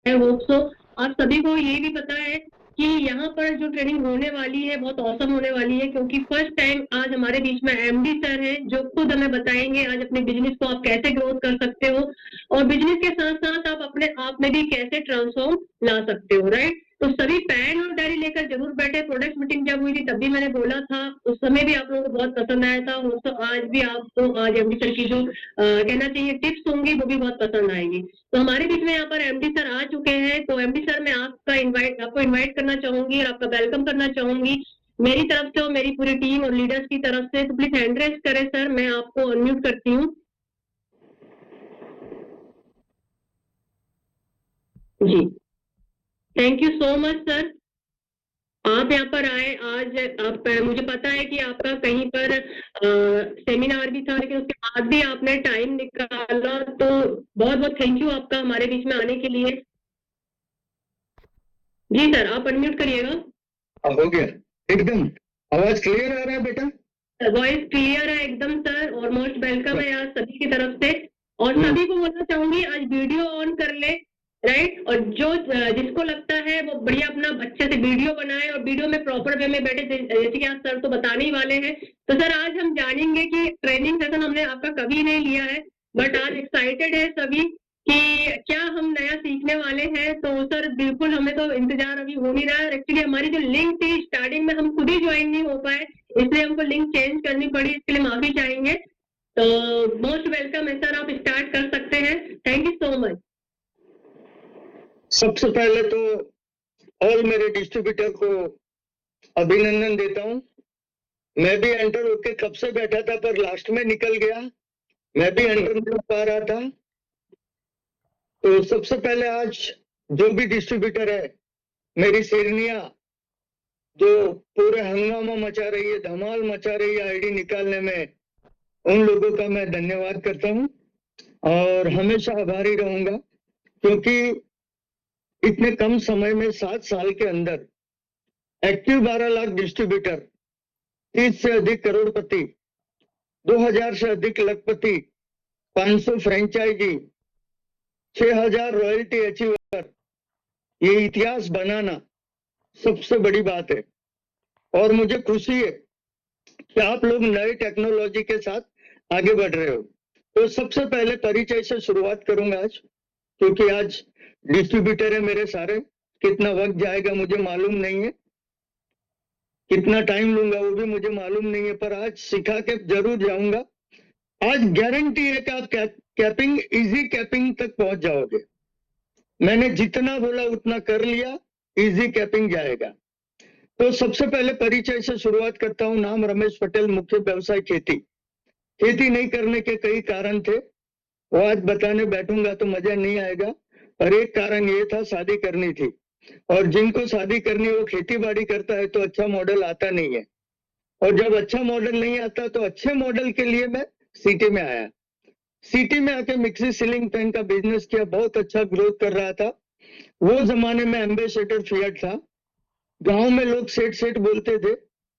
I hope so आप सभी को ये भी पता है कि यहाँ पर जो ट्रेनिंग होने वाली है बहुत औसम होने वाली है, क्योंकि फर्स्ट टाइम आज हमारे बीच में एमडी सर हैं जो खुद हमें बताएंगे आज अपने बिजनेस को आप कैसे ग्रोथ कर सकते हो और बिजनेस के साथ साथ आप अपने आप में भी कैसे ट्रांसफॉर्म ला सकते हो, राइट। तो सभी पेन और डायरी लेकर जरूर बैठे। प्रोडक्ट मीटिंग जब हुई थी तब भी मैंने बोला था, उस समय भी आप लोगों को बहुत पसंद आया था। तो आज भी आपको आज एमडी सर की जो कहना चाहिए टिप्स होंगी वो भी बहुत पसंद आएंगी। तो हमारे बीच में यहाँ पर एमडी सर आ चुके हैं। तो एमडी सर मैं आपको इनवाइट करना चाहूंगी और आपका वेलकम करना चाहूंगी मेरी तरफ से और मेरी पूरी टीम और लीडर्स की तरफ से। तो प्लीज हैंड रेज करें सर, मैं आपको अनम्यूट करती हूँ। जी, thank you so much sir, आप यहाँ पर आए आज। आप मुझे पता है कि आपका कहीं पर सेमिनार भी था, लेकिन उसके बाद भी आपने टाइम निकाला, तो बहुत बहुत थैंक यू आपका हमारे बीच में आने के लिए। जी सर, आप अनम्यूट करिएगा। हो गया एकदम, आवाज क्लियर आ रहा है बेटा? वॉइस क्लियर है एकदम सर, और मोस्ट वेलकम है आज सभी की तरफ से। और सभी को बोलना चाहूंगी आज वीडियो ऑन कर ले, राइट। और जो जिसको लगता है वो बढ़िया अपना अच्छे से वीडियो बनाए और वीडियो में प्रॉपर वे में बैठे, जैसे कि आज सर तो बताने ही वाले हैं। तो सर आज हम जानेंगे कि ट्रेनिंग सेशन हमने आपका कभी नहीं लिया है, बट आज एक्साइटेड है सभी कि क्या हम नया सीखने वाले हैं। तो सर बिल्कुल हमें तो इंतजार अभी हो नहीं रहा है। एक्चुअली हमारी जो लिंक थी स्टार्टिंग में हम खुद ही ज्वाइन नहीं हो पाए, इसलिए हमको लिंक चेंज करनी पड़ी, इसके लिए माफी चाहेंगे। तो मोस्ट वेलकम है सर, आप स्टार्ट कर सकते हैं। Thank you so much. सबसे पहले तो ऑल मेरे डिस्ट्रीब्यूटर को अभिनंदन देता हूं। मैं भी एंटर होके कब से बैठा था पर लास्ट में निकल गया, मैं भी एंटर नहीं हो पा रहा था। तो सबसे पहले आज जो भी डिस्ट्रीब्यूटर है, मेरी शेरनिया जो पूरे हंगामा मचा रही है, धमाल मचा रही है आईडी निकालने में, उन लोगों का मैं धन्यवाद करता हूं और हमेशा आभारी रहूंगा, क्योंकि इतने कम समय में 7 साल के अंदर एक्टिव 12 लाख डिस्ट्रीब्यूटर, 30 से अधिक करोड़पति, 2000 से अधिक लखपति, 500 फ्रेंचाइजी, 6000 रॉयल्टी अचीवर, ये इतिहास बनाना सबसे बड़ी बात है। और मुझे खुशी है कि आप लोग नए टेक्नोलॉजी के साथ आगे बढ़ रहे हो। तो सबसे पहले परिचय से शुरुआत करूंगा आज, क्योंकि आज डिस्ट्रीब्यूटर है मेरे सारे। कितना वक्त जाएगा मुझे मालूम नहीं है, कितना टाइम लूंगा वो भी मुझे मालूम नहीं है, पर आज सिखा के जरूर जाऊंगा। आज गारंटी है कि आप कैपिंग, इजी कैपिंग तक पहुंच जाओगे। मैंने जितना बोला उतना कर लिया, इजी कैपिंग जाएगा। तो सबसे पहले परिचय से शुरुआत करता हूं। नाम रमेश पटेल, मुख्य व्यवसाय खेती। खेती नहीं करने के कई कारण थे, वो आज बताने बैठूंगा तो मजा नहीं आएगा, पर एक कारण ये था, शादी करनी थी। और जिनको शादी करनी वो खेती बाड़ी करता है तो अच्छा मॉडल आता नहीं है, और जब अच्छा मॉडल नहीं आता तो अच्छे मॉडल के लिए मैं सिटी में आया। सिटी में आके मिक्सी सीलिंग फैन का बिजनेस किया, बहुत अच्छा ग्रोथ कर रहा था। वो जमाने में एम्बेसडर फिएट था, गांव में लोग सेठ सेठ बोलते थे,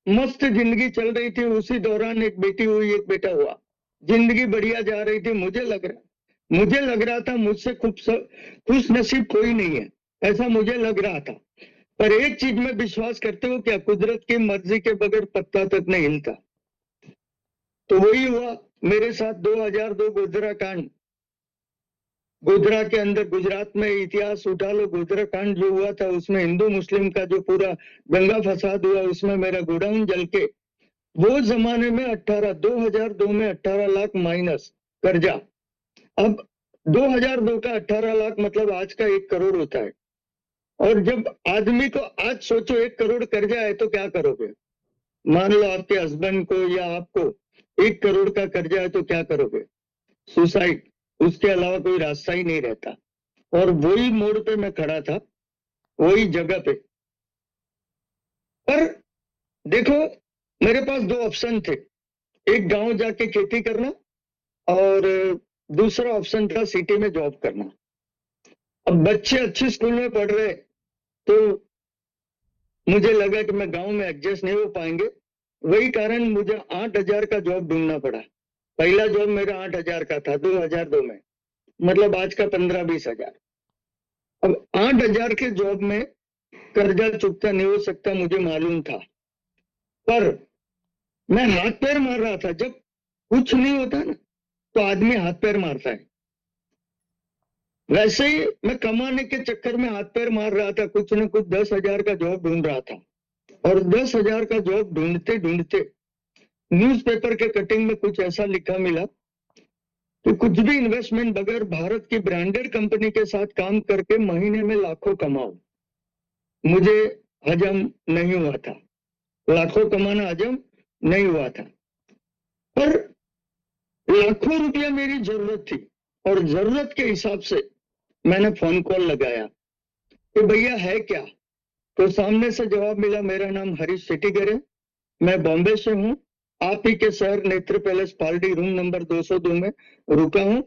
मस्त जिंदगी चल रही थी। उसी दौरान एक बेटी हुई, एक बेटा हुआ, जिंदगी बढ़िया जा रही थी। मुझे लग रहा था मुझसे खुश नसीब कोई नहीं है, ऐसा मुझे लग रहा था। पर एक चीज में विश्वास करते हो क्या, कुदरत की मर्जी के बगैर पत्ता तक नहीं हिलता। तो वही हुआ मेरे साथ। 2002 गोधरा कांड, गोधरा के अंदर गुजरात में इतिहास उठा लो। गोधरा कांड जो हुआ था उसमें हिंदू मुस्लिम का जो पूरा दंगा फसाद हुआ, उसमें मेरा गोडाउन जल के, वो जमाने में 2002 में 18 लाख माइनस कर्जा। अब 2002 का 18 लाख मतलब आज का 1 करोड़ होता है। और जब आदमी को आज सोचो 1 करोड़ कर्जा है तो क्या करोगे। मान लो आपके हस्बैंड को या आपको 1 करोड़ का कर्जा है तो क्या करोगे, सुसाइड, उसके अलावा कोई रास्ता ही नहीं रहता। और वही मोड़ पे मैं खड़ा था, वही जगह पे। पर देखो, मेरे पास 2 ऑप्शन थे, एक गांव जाके खेती करना और दूसरा ऑप्शन था सिटी में जॉब करना। अब बच्चे अच्छे स्कूल में पढ़ रहे तो मुझे लगा कि मैं गांव में एडजस्ट नहीं हो पाएंगे, वही कारण मुझे 8000 का जॉब ढूंढना पड़ा। पहला जॉब मेरा 8000 का था 2002 में, मतलब आज का 15-20 हजार। अब 8,000 के जॉब में कर्जा चुकता नहीं हो सकता, मुझे मालूम था, पर मैं हाथ पैर मार रहा था। जब कुछ नहीं होता ना तो आदमी हाथ पैर मारता है। वैसे ही मैं कमाने के चक्कर में हाथ पैर मार रहा था, कुछ न कुछ 10,000 का जॉब ढूंढ रहा था। और 10,000 का जॉब ढूंढते ढूंढते न्यूज़पेपर के कटिंग में कुछ ऐसा लिखा मिला कि कुछ भी इन्वेस्टमेंट बगैर भारत की ब्रांडेड कंपनी के साथ काम करके महीने में लाखों कमाओ। मुझे हजम नहीं हुआ था, लाखों कमाना हजम नहीं हुआ था, पर लाखों रुपया मेरी जरूरत थी। और जरूरत के हिसाब से मैंने फोन कॉल लगाया कि भैया है क्या। तो सामने से जवाब मिला, मेरा नाम हरीश शेट्टीगर है, मैं बॉम्बे से हूँ, आप ही के शहर नेत्र पैलेस पार्टी रूम नंबर 202 में रुका हूँ।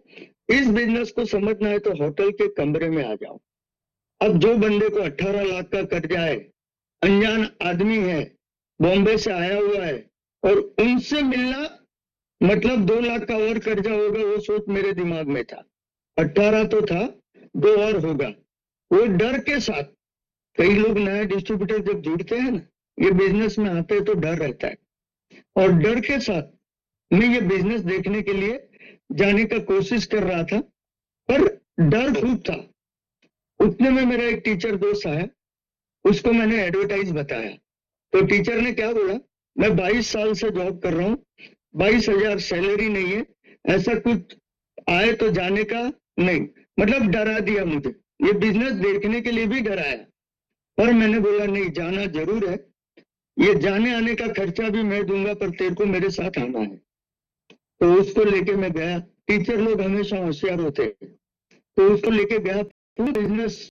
इस बिजनेस को समझना है तो होटल के कमरे में आ जाओ। अब जो बंदे को 18 लाख का कर्जा है, अनजान आदमी है, बॉम्बे से आया हुआ है, और उनसे मिलना मतलब 2 लाख का और कर्जा होगा, वो सोच मेरे दिमाग में था। 18 तो था, 2 और होगा। वो डर के साथ, कई लोग नया डिस्ट्रीब्यूटर जब जुड़ते हैं ना, ये बिजनेस में आते हैं तो डर रहता है, और डर के साथ मैं ये बिजनेस देखने के लिए जाने का कोशिश कर रहा था, पर डर खूब था। उतने में मेरा एक टीचर दोस्त आया, उसको मैंने एडवर्टाइज बताया, तो टीचर ने क्या बोला, मैं 22 साल से जॉब कर रहा हूँ, 22,000 सैलरी नहीं है, ऐसा कुछ आए तो जाने का नहीं। मतलब डरा दिया मुझे, ये बिजनेस देखने के लिए भी डराया। पर मैंने बोला नहीं, जाना जरूर है, ये जाने आने का खर्चा भी मैं दूंगा, पर तेरे को मेरे साथ आना है। तो उसको लेके मैं गया। टीचर लोग हमेशा होशियार होते हैं, तो उसको लेके गया। पूरा बिजनेस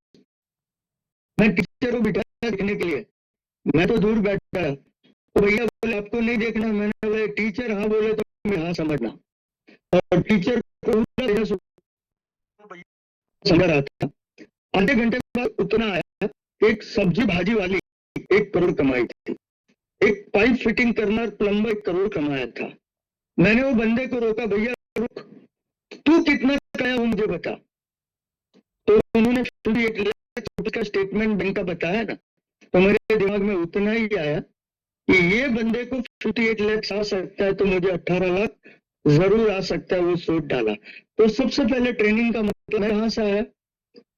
मैं टीचर को बिठाया देखने के लिए, मैं तो दूर बैठा। तो भैया बोले आपको नहीं देखना, मैंने बोला टीचर हाँ बोले तो मैं हाँ समझना। और टीचर को समझ रहा था। आधे घंटे बाद उतना आया, एक सब्जी भाजी वाली 1 करोड़ कमाई थी, एक पाइप फिटिंग करना प्लम्बर 1 करोड़ कमाया था। मैंने वो बंदे को रोका, भैया रुक, तू कितना कमाया वो मुझे बता। तो उन्होंने 58 लाख का स्टेटमेंट बैंक का बताया ना, तो मेरे दिमाग में उतना ही आया कि ये बंदे को 58 लाख आ सकता है, तो मुझे 18 लाख जरूर आ सकता है। वो सोच डाला। तो सबसे पहले ट्रेनिंग का मतलब कहाँ से आया,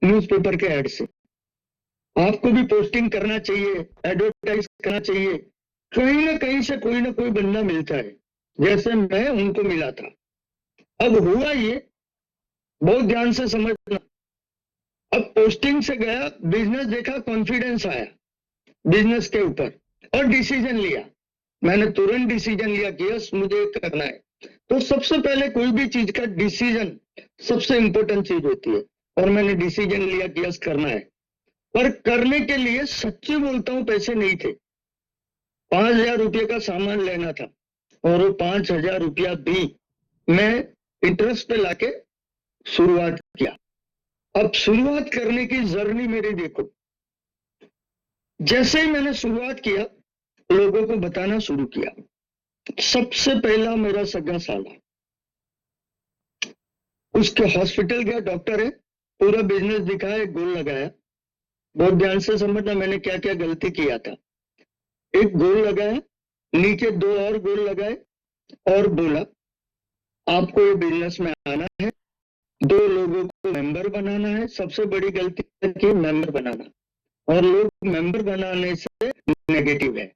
न्यूज़पेपर के ऐड से। आपको भी पोस्टिंग करना चाहिए, एडवर्टाइज करना चाहिए, कहीं ना कहीं से कोई ना कोई बंदा मिलता है, जैसे मैं उनको मिला था। अब हुआ ये, बहुत ध्यान से समझना। अब पोस्टिंग से गया, बिजनेस देखा, कॉन्फिडेंस आया बिजनेस के ऊपर, और डिसीजन लिया। मैंने तुरंत डिसीजन लिया कि यस मुझे करना है। तो सबसे पहले कोई भी चीज का डिसीजन सबसे इंपॉर्टेंट चीज होती है, और मैंने डिसीजन लिया कि यस करना है। पर करने के लिए सच्ची बोलता हूं पैसे नहीं थे। 5,000 रुपये का सामान लेना था, और वो 5,000 रुपया भी मैं इंटरेस्ट पे लाके शुरुआत किया। अब शुरुआत करने की जर्नी मेरी देखो, जैसे ही मैंने शुरुआत किया, लोगों को बताना शुरू किया। सबसे पहला मेरा सगा साला, उसके हॉस्पिटल गया, डॉक्टर है, पूरा बिजनेस दिखाया, एक गोल लगाया। बहुत ध्यान से समझना मैंने क्या क्या गलती किया था। एक गोल लगाया, नीचे 2 और गोल लगाए, और बोला आपको ये बिजनेस में आना है, 2 लोगों को मेंबर बनाना है। सबसे बड़ी गलती है कि मेंबर बनाना, और लोग मेंबर बनाने से नेगेटिव है।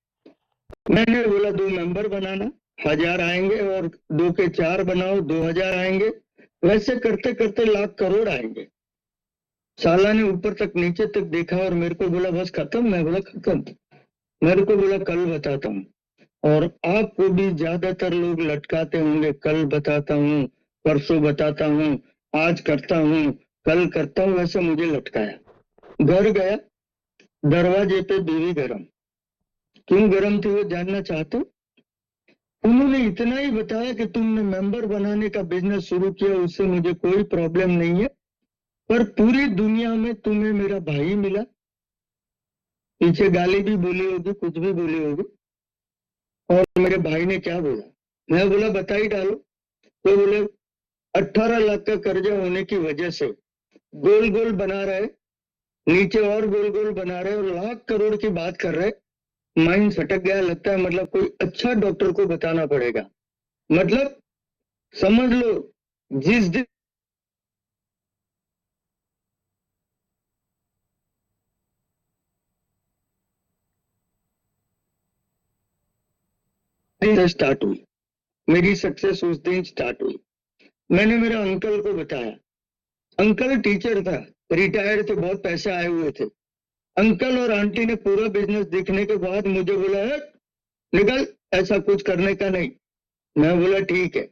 मैंने बोला 2 मेंबर बनाना, 1,000 आएंगे, और 2 के 4 बनाओ, 2,000 आएंगे। वैसे करते करते लाख करोड़ आएंगे। साला ने ऊपर तक नीचे तक देखा और मेरे को बोला बस खत्म। मैं बोला खत्म। मेरे को बोला कल बताता हूँ। और आपको भी ज्यादातर लोग लटकाते होंगे, कल बताता हूँ, परसों बताता हूँ, आज करता हूँ, कल करता हूँ, वैसे मुझे लटकाया। घर गया, दरवाजे पे बीवी गरम। क्यों गरम थी वो जानना चाहते हो? उन्होंने इतना ही बताया कि तुमने मेंबर बनाने का बिजनेस शुरू किया, उससे मुझे कोई प्रॉब्लम नहीं है, पर पूरी दुनिया में तुम्हें मेरा भाई मिला। पीछे गाली भी बोली होगी, कुछ भी बोली होगी। और मेरे भाई ने क्या बोला? मैं बोला बता ही डालो। तो बोले 18 लाख का कर्जा होने की वजह से गोल गोल बना रहे, नीचे और गोल गोल बना रहे और लाख करोड़ की बात कर रहे। माइंड सटक गया, लगता है मतलब कोई अच्छा डॉक्टर को बताना पड़ेगा। मतलब समझ लो, जिस दिन स्टार्ट हुई मेरी सक्सेस, उस दिन स्टार्ट हुई। मैंने मेरे अंकल को बताया। अंकल टीचर था, रिटायर्ड थे, बहुत पैसे आए हुए थे। अंकल और आंटी ने पूरा बिजनेस देखने के बाद मुझे बोला, है निकल, ऐसा कुछ करने का नहीं। मैं बोला ठीक है।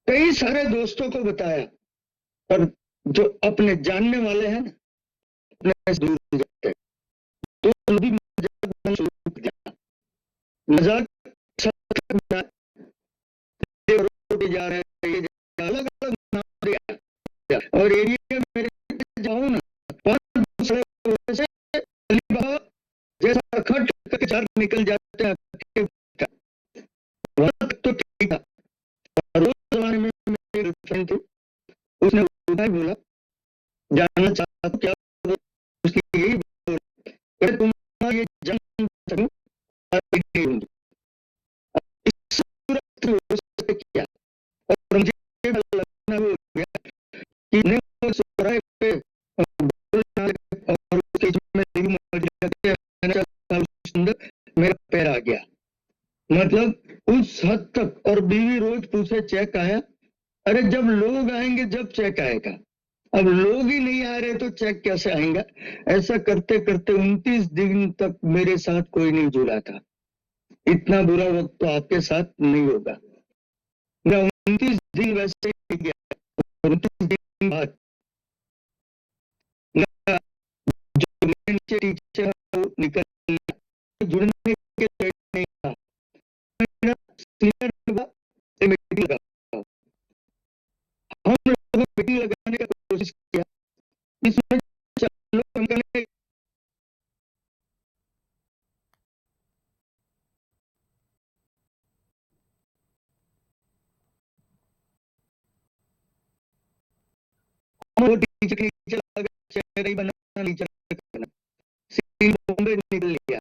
कई सारे दोस्तों को बताया, पर जो अपने जानने वाले हैं ना, अपने से दूर जाते हैं। तो भी मजाक बनाना शुरू कर दिया। मजाक जा रहे हैं, ये अलग अलग नाम दिया। और एरिया मेरे जाऊं ना, पांच दूसरे से जैसा खट करके चार निकल जाते हैं। वहां तक तो ठीक था। और उस जमाने में मेरी गर्लफ्रेंड थी, उसने बोला जानना चाहता हूं क्या, उसकी यही बोल, तुम्हारा ये जान सकूं इस सूरत हो सकते क्या। और मुझे लगना हो गया कि नहीं वो सुराय पे और उसके में मैंने अंदर मेरा पैर आ गया। मतलब उस हद तक। और बीवी रोज पूछे चेक आया। अरे जब लोग आएंगे जब चेक आएगा, अब लोग ही नहीं आ रहे तो चेक कैसे आएगा। ऐसा करते करते 29 दिन तक मेरे साथ कोई नहीं जुड़ा था। इतना बुरा वक्त तो आपके साथ नहीं होगा। मैं 29 दिन वैसे ही गया। 29 दिन बाद जो नीचे टीचर निकल जुड़ने के लिए नहीं था। सीनियर मीटिंग लगा, हम लोगों ने मीटिंग लगाने का कोशिश किया। इसमें टीचर के नीचे लगा, चेहरा ही बनाना, नीचे बॉम्बे निकल लिया।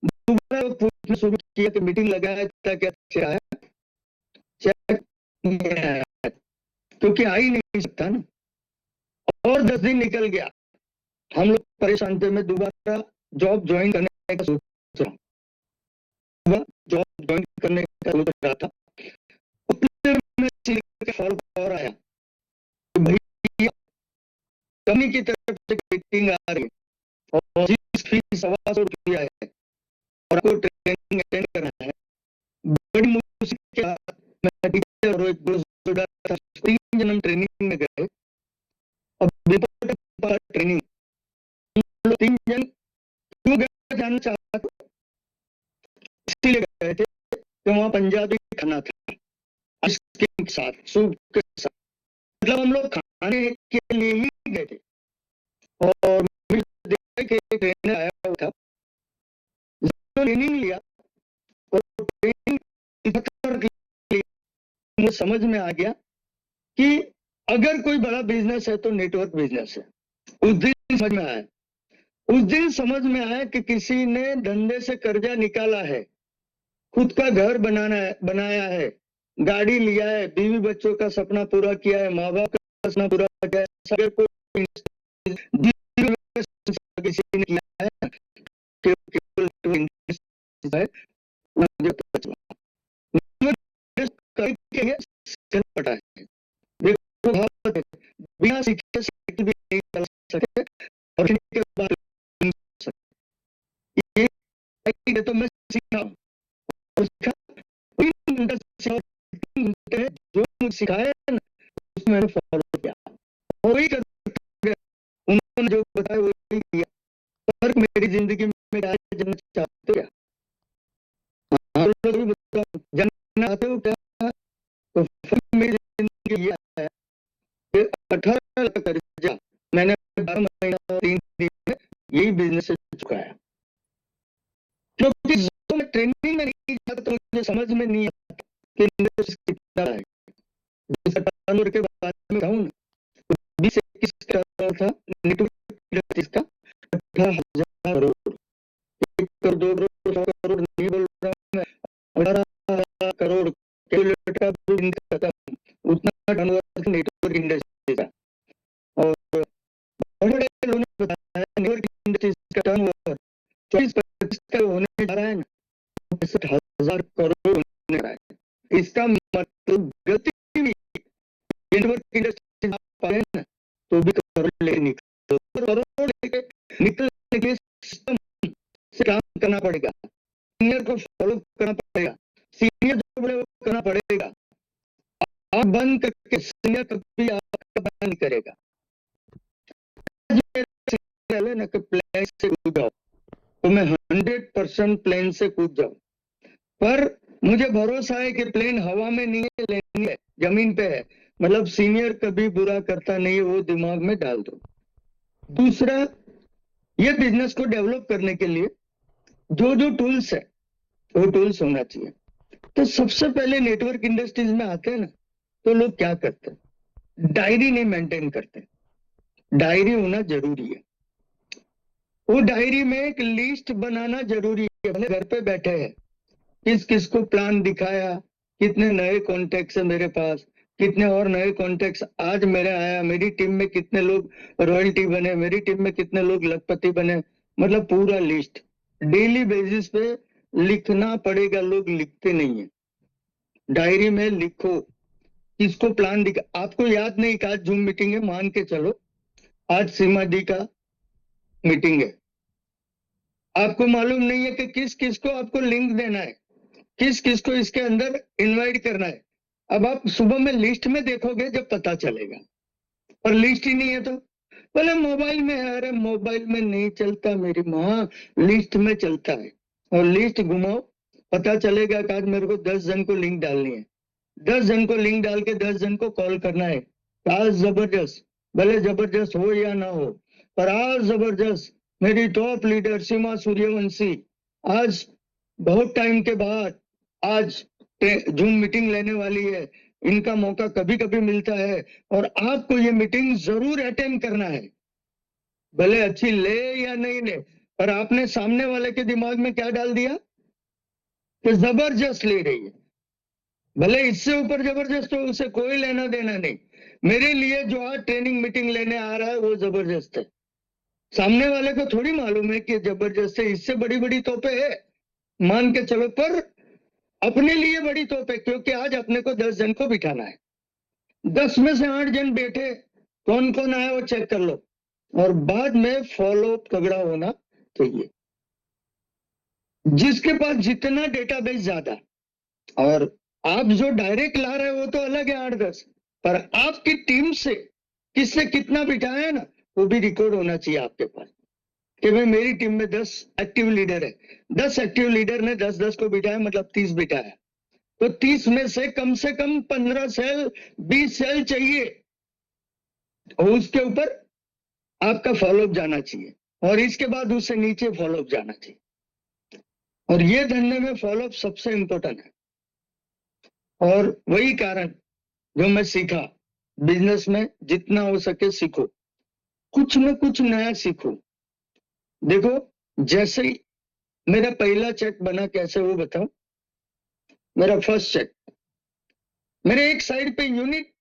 दोबारा पूछना शुरू किया कि मीटिंग लगाया था क्या, आया चेक नहीं आया, क्योंकि आ ही नहीं सकता ना। और 10 दिन निकल गया। हम लोग परेशान थे। मैं दोबारा जॉब ज्वाइन करने का सोच रहा हूँ, जॉब ज्वाइन करने का सोच रहा था। फॉल और आया, भैया कंपनी की तरफ से मीटिंग आ रही है और जिस फीस 125 रुपया है और आपको ट्रेनिंग अटेंड करना है। बड़ी मुश्किल के बाद मैं टीचर और एक दोस्त 3 जन हम ट्रेनिंग में गए। अब ट्रेनिंग 3 जन क्यों गए जानना चाहता, इसलिए गए थे कि वहां पंजाबी खाना था के साथ, सूप के साथ। मतलब हम लोग खाने के लिए ही गए थे। और ट्रेनर आया हुआ था, ट्रेनिंग लिया और ट्रेनिंग मुझे समझ में आ गया कि अगर कोई बड़ा बिजनेस है तो नेटवर्क बिजनेस है। उस दिन समझ में आया, उस दिन समझ में आया कि किसी ने धंधे से कर्जा निकाला है, खुद का घर बनाया है, गाड़ी लिया है, बीवी बच्चों का सपना पूरा किया है, माँ बाप का सपना पूरा किया है, अगर कोई किसी ने किया है, मुझे पता चला। पता है, देखो बिना सीखे भी नहीं चल सके और के बाद ये तो मैं सीखा जो सिखाया उसमें मैंने फॉलो किया और वही कर, उन्होंने जो बताया वही किया। फर्क मेरी जिंदगी में क्या है, जानना चाहते हो क्या, जानना चाहते हो क्या? तो फर्क मेरी जिंदगी ये है कि 18 लाख कर्जा मैंने 12 महीना 3 दिन में यही बिजनेस से चुकाया। क्योंकि जो मैं ट्रेनिंग में नहीं जाता तो मुझे समझ में नहीं आता कि इंडस्ट्री कितना है। के बारे में कहूँ ना, 20-21 था, नेटवर्क 18,000 करोड़, 1 करोड़ 2 करोड़ 100 करोड़ नहीं बोल रहा हूँ मैं, 18,000 करोड़ कैलकुलेटर का भी दिन खत्म, उतना टर्नओवर नेटवर्क इंडस्ट्री का। और बड़े लोगों ने बताया नेटवर्क इंडस्ट्री का टर्नओवर 24-25 का होने जा रहा है ना, 65,000 करोड़ होने जा रहा है। इसका मतलब गति भी नेटवर्क इंडस्ट्री पाए ना तो भी करोड़ लेके निकलो, करोड़ लेके निकलने के सिस्टम से काम करना पड़ेगा, सीनियर को फॉलो करना पड़ेगा, सीनियर जो बोले वो करना पड़ेगा। आप बंद करके सीनियर कभी आपका बंद नहीं करेगा। ना कि प्लेन से कूद जाओ तो मैं 100% प्लेन से कूद जाऊं, पर मुझे भरोसा है कि प्लेन हवा में नहीं है, लेनी है जमीन पे है, मतलब सीनियर कभी बुरा करता नहीं है, वो दिमाग में डाल दो। दूसरा, ये बिजनेस को डेवलप करने के लिए जो जो टूल्स है वो टूल्स होना चाहिए। तो सबसे पहले नेटवर्क इंडस्ट्रीज में आते हैं ना तो लोग क्या करते हैं, डायरी नहीं मेंटेन करते। डायरी होना जरूरी है, वो डायरी में एक लिस्ट बनाना जरूरी है। भले घर पे बैठे हैं, किस किस को प्लान दिखाया, कितने नए कॉन्टेक्ट्स है मेरे पास, कितने और नए कॉन्टेक्ट्स आज मेरे आया, मेरी टीम में कितने लोग रॉयल्टी बने, मेरी टीम में कितने लोग लखपति बने, मतलब पूरा लिस्ट डेली बेसिस पे लिखना पड़ेगा। लोग लिखते नहीं है, डायरी में लिखो किसको प्लान दिखा। आपको याद नहीं कि आज जूम मीटिंग है, मान के चलो आज सीमा दी का मीटिंग है, आपको मालूम नहीं है कि किस किस को आपको लिंक देना है, किस किस को इसके अंदर इनवाइट करना है। अब आप सुबह में लिस्ट में देखोगे जब पता चलेगा, और लिस्ट ही नहीं है तो बोले मोबाइल में है। अरे मोबाइल में नहीं चलता मेरी माँ, लिस्ट में चलता है। और लिस्ट घुमाओ, पता चलेगा कि आज मेरे को 10 जन को लिंक डालनी है, 10 जन को लिंक डाल के 10 जन को कॉल करना है। आज जबरदस्त, भले जबरदस्त हो या ना हो, पर आज जबरदस्त मेरी टॉप लीडर सीमा सूर्यवंशी आज बहुत टाइम के बाद आज जूम मीटिंग लेने वाली है। इनका मौका कभी कभी मिलता है और आपको ये मीटिंग जरूर अटेंड करना है, भले अच्छी ले या नहीं ले, पर आपने सामने वाले के दिमाग में क्या डाल दिया कि जबरदस्त ले रही है। भले इससे ऊपर जबरदस्त हो, उसे कोई लेना देना नहीं, मेरे लिए जो आज ट्रेनिंग मीटिंग लेने आ रहा है वो जबरदस्त है। सामने वाले को थोड़ी मालूम है कि जबरदस्त है, इससे बड़ी बड़ी तोपे है मान के चलो, पर अपने लिए बड़ी तोप है, क्योंकि आज अपने को 10 जन को बिठाना है। 10 में से 8 जन बैठे, कौन कौन आया वो चेक कर लो, और बाद में फॉलो तगड़ा होना चाहिए। जिसके पास जितना डेटाबेस ज्यादा, और आप जो डायरेक्ट ला रहे हो तो अलग है 8-10, पर आपकी टीम से किससे कितना बिठाया है ना वो भी रिकॉर्ड होना चाहिए आपके पास, कि भाई मेरी टीम में 10 एक्टिव लीडर है, 10 एक्टिव लीडर ने 10-10 को बिठाया, मतलब 30 बिठाया, तो 30 में से कम 15 सेल 20 सेल चाहिए, और उसके ऊपर आपका फॉलोअप जाना चाहिए, और इसके बाद उससे नीचे फॉलोअप जाना चाहिए। और ये धंधे में फॉलोअप सबसे इंपॉर्टेंट है, और वही कारण जो मैं सीखा बिजनेस में, जितना हो सके सीखो, कुछ न कुछ नया सीखो। देखो जैसे ही मेरा पहला चेक बना, कैसे वो बताऊं, मेरा फर्स्ट चेक, मेरे एक साइड पे यूनिट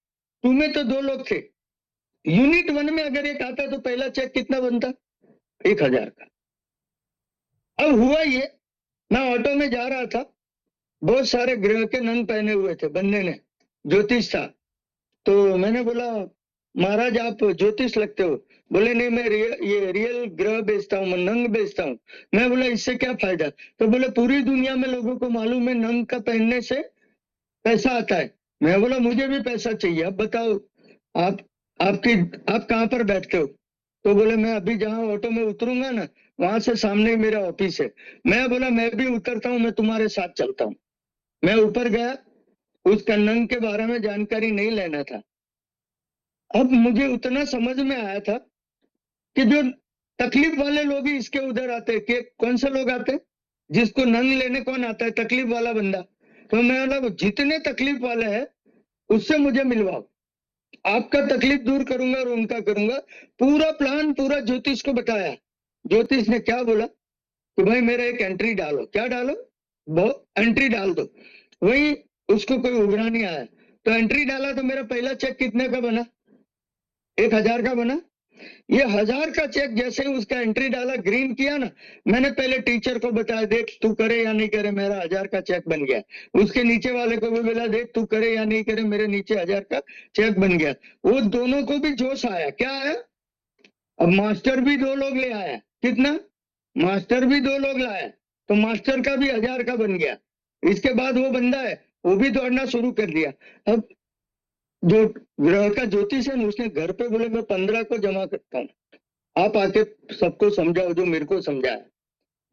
2 में तो 2 लोग थे, यूनिट 1 में अगर एक आता तो पहला चेक कितना बनता, 1,000 का। अब हुआ ये, मैं ऑटो में जा रहा था, बहुत सारे ग्रह के नंग पहने हुए थे, बंदे ने ज्योतिष था, तो मैंने बोला महाराज आप ज्योतिष लगते हो, बोले नहीं मैं ये रियल ग्रह बेचता हूँ, मैं नंग बेचता हूँ। मैं बोला इससे क्या फायदा, तो बोले पूरी दुनिया में लोगों को मालूम है नंग का पहनने से पैसा आता है। मैं बोला मुझे भी पैसा चाहिए, अब बताओ आप कहाँ पर बैठते हो, तो बोले मैं अभी जहाँ ऑटो में उतरूंगा ना वहां से सामने ही मेरा ऑफिस है। मैं बोला मैं भी उतरता हूँ, मैं तुम्हारे साथ चलता हूँ। मैं ऊपर गया, उसका नंग के बारे में जानकारी नहीं लेना था। अब मुझे उतना समझ में आया था कि जो तकलीफ वाले लोग ही इसके उधर आते हैं, कि कौन से लोग आते हैं, जिसको नंग लेने कौन आता है, तकलीफ वाला बंदा। तो मैं बोला जितने तकलीफ वाले हैं उससे मुझे मिलवाओ, आपका तकलीफ दूर करूंगा और उनका करूंगा। पूरा प्लान पूरा ज्योतिष को बताया, ज्योतिष ने क्या बोला कि भाई मेरा एक एंट्री डालो, क्या डालो, वो एंट्री डाल दो। वही उसको कोई उभरा नहीं आया, तो एंट्री डाला तो मेरा पहला चेक कितने का बना, 1000 का बना। ये 1000 का चेक जैसे ही उसका एंट्री डाला, ग्रीन किया ना, मैंने पहले टीचर को बताया, देख तू करे या नहीं करे, मेरा 1000 का चेक बन गया। उसके नीचे वाले को भी बोला, देख तू करे या नहीं करे, मेरे नीचे 1000 का चेक बन गया। वो दोनों को भी जोश आया, क्या आया, अब मास्टर भी 2 लोग ले आया, कितना, मास्टर भी 2 लोग लाया, तो मास्टर का भी 1000 का बन गया। इसके बाद वो बंदा है, वो भी दौड़ना शुरू कर दिया। अब जो ग्रह का ज्योतिष है उसने घर पे बोले मैं 15 को जमा करता हूँ, आप आके सबको समझाओ जो मेरे को समझाया।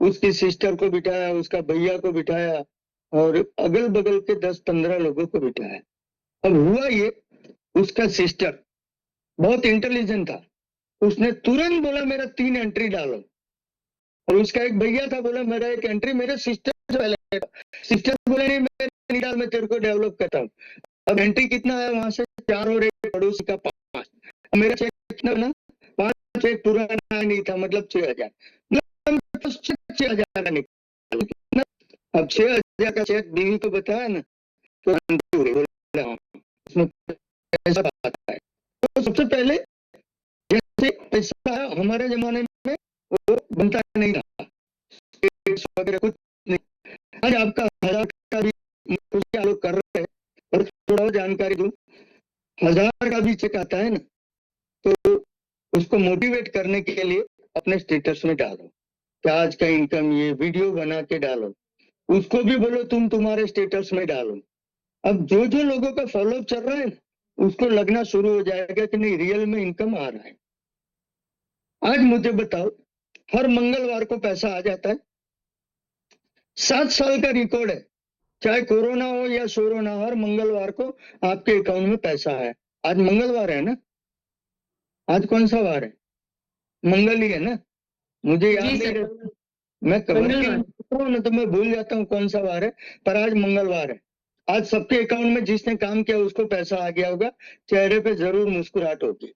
उसकी सिस्टर को बिठाया, उसका भैया को बिठाया, और अगल बगल के 10-15 लोगों को बिठाया। अब हुआ ये, उसका सिस्टर बहुत इंटेलिजेंट था, उसने तुरंत बोला मेरा 3 एंट्री डालो। और उसका एक भैया था, बोला मेरा एक एंट्री मेरे सिस्टर से पहले, सिस्टर बोले नहीं मेरे नहीं डाल, मैं तेरे को डेवलप करता हूँ। अब एंट्री कितना आया वहां से, 4 और एक पड़ोसी का 5। मेरा चेक कितना ना, 5 चेक पुराना नहीं था, मतलब 6000, मतलब 6000 का निकला। अब 6000 का चेक बीवी को बताया ना, तो बोला उसमें पैसा आता है। तो सबसे पहले जैसे पैसा हमारे जमाने में वो बनता नहीं था, वगैरह कुछ नहीं। आज आपका 1000 का भी लोग कर रहे हैं, और थोड़ा जानकारी दूं, 1000 का भी चेक आता है ना, तो उसको मोटिवेट करने के लिए अपने स्टेटस में डालो कि आज का इनकम ये, वीडियो बना के डालो, उसको भी बोलो तुम तुम्हारे स्टेटस में डालो। अब जो जो लोगों का फॉलोअप चल रहा है ना, उसको लगना शुरू हो जाएगा कि नहीं रियल में इनकम आ रहा है। आज मुझे बताओ, हर मंगलवार को पैसा आ जाता है, 7 साल का रिकॉर्ड है, चाहे कोरोना हो या सोरोना, हर मंगलवार को आपके अकाउंट में पैसा है। आज मंगलवार है ना, आज कौन सा वार है, मंगल ही है ना, मुझे याद जी नहीं सर, रहता, मैं कवर मंगलवार। ना तो मैं भूल जाता हूँ कौन सा वार है, पर आज मंगलवार है। आज सबके अकाउंट में जिसने काम किया उसको पैसा आ गया होगा, चेहरे पे जरूर मुस्कुराहट होगी।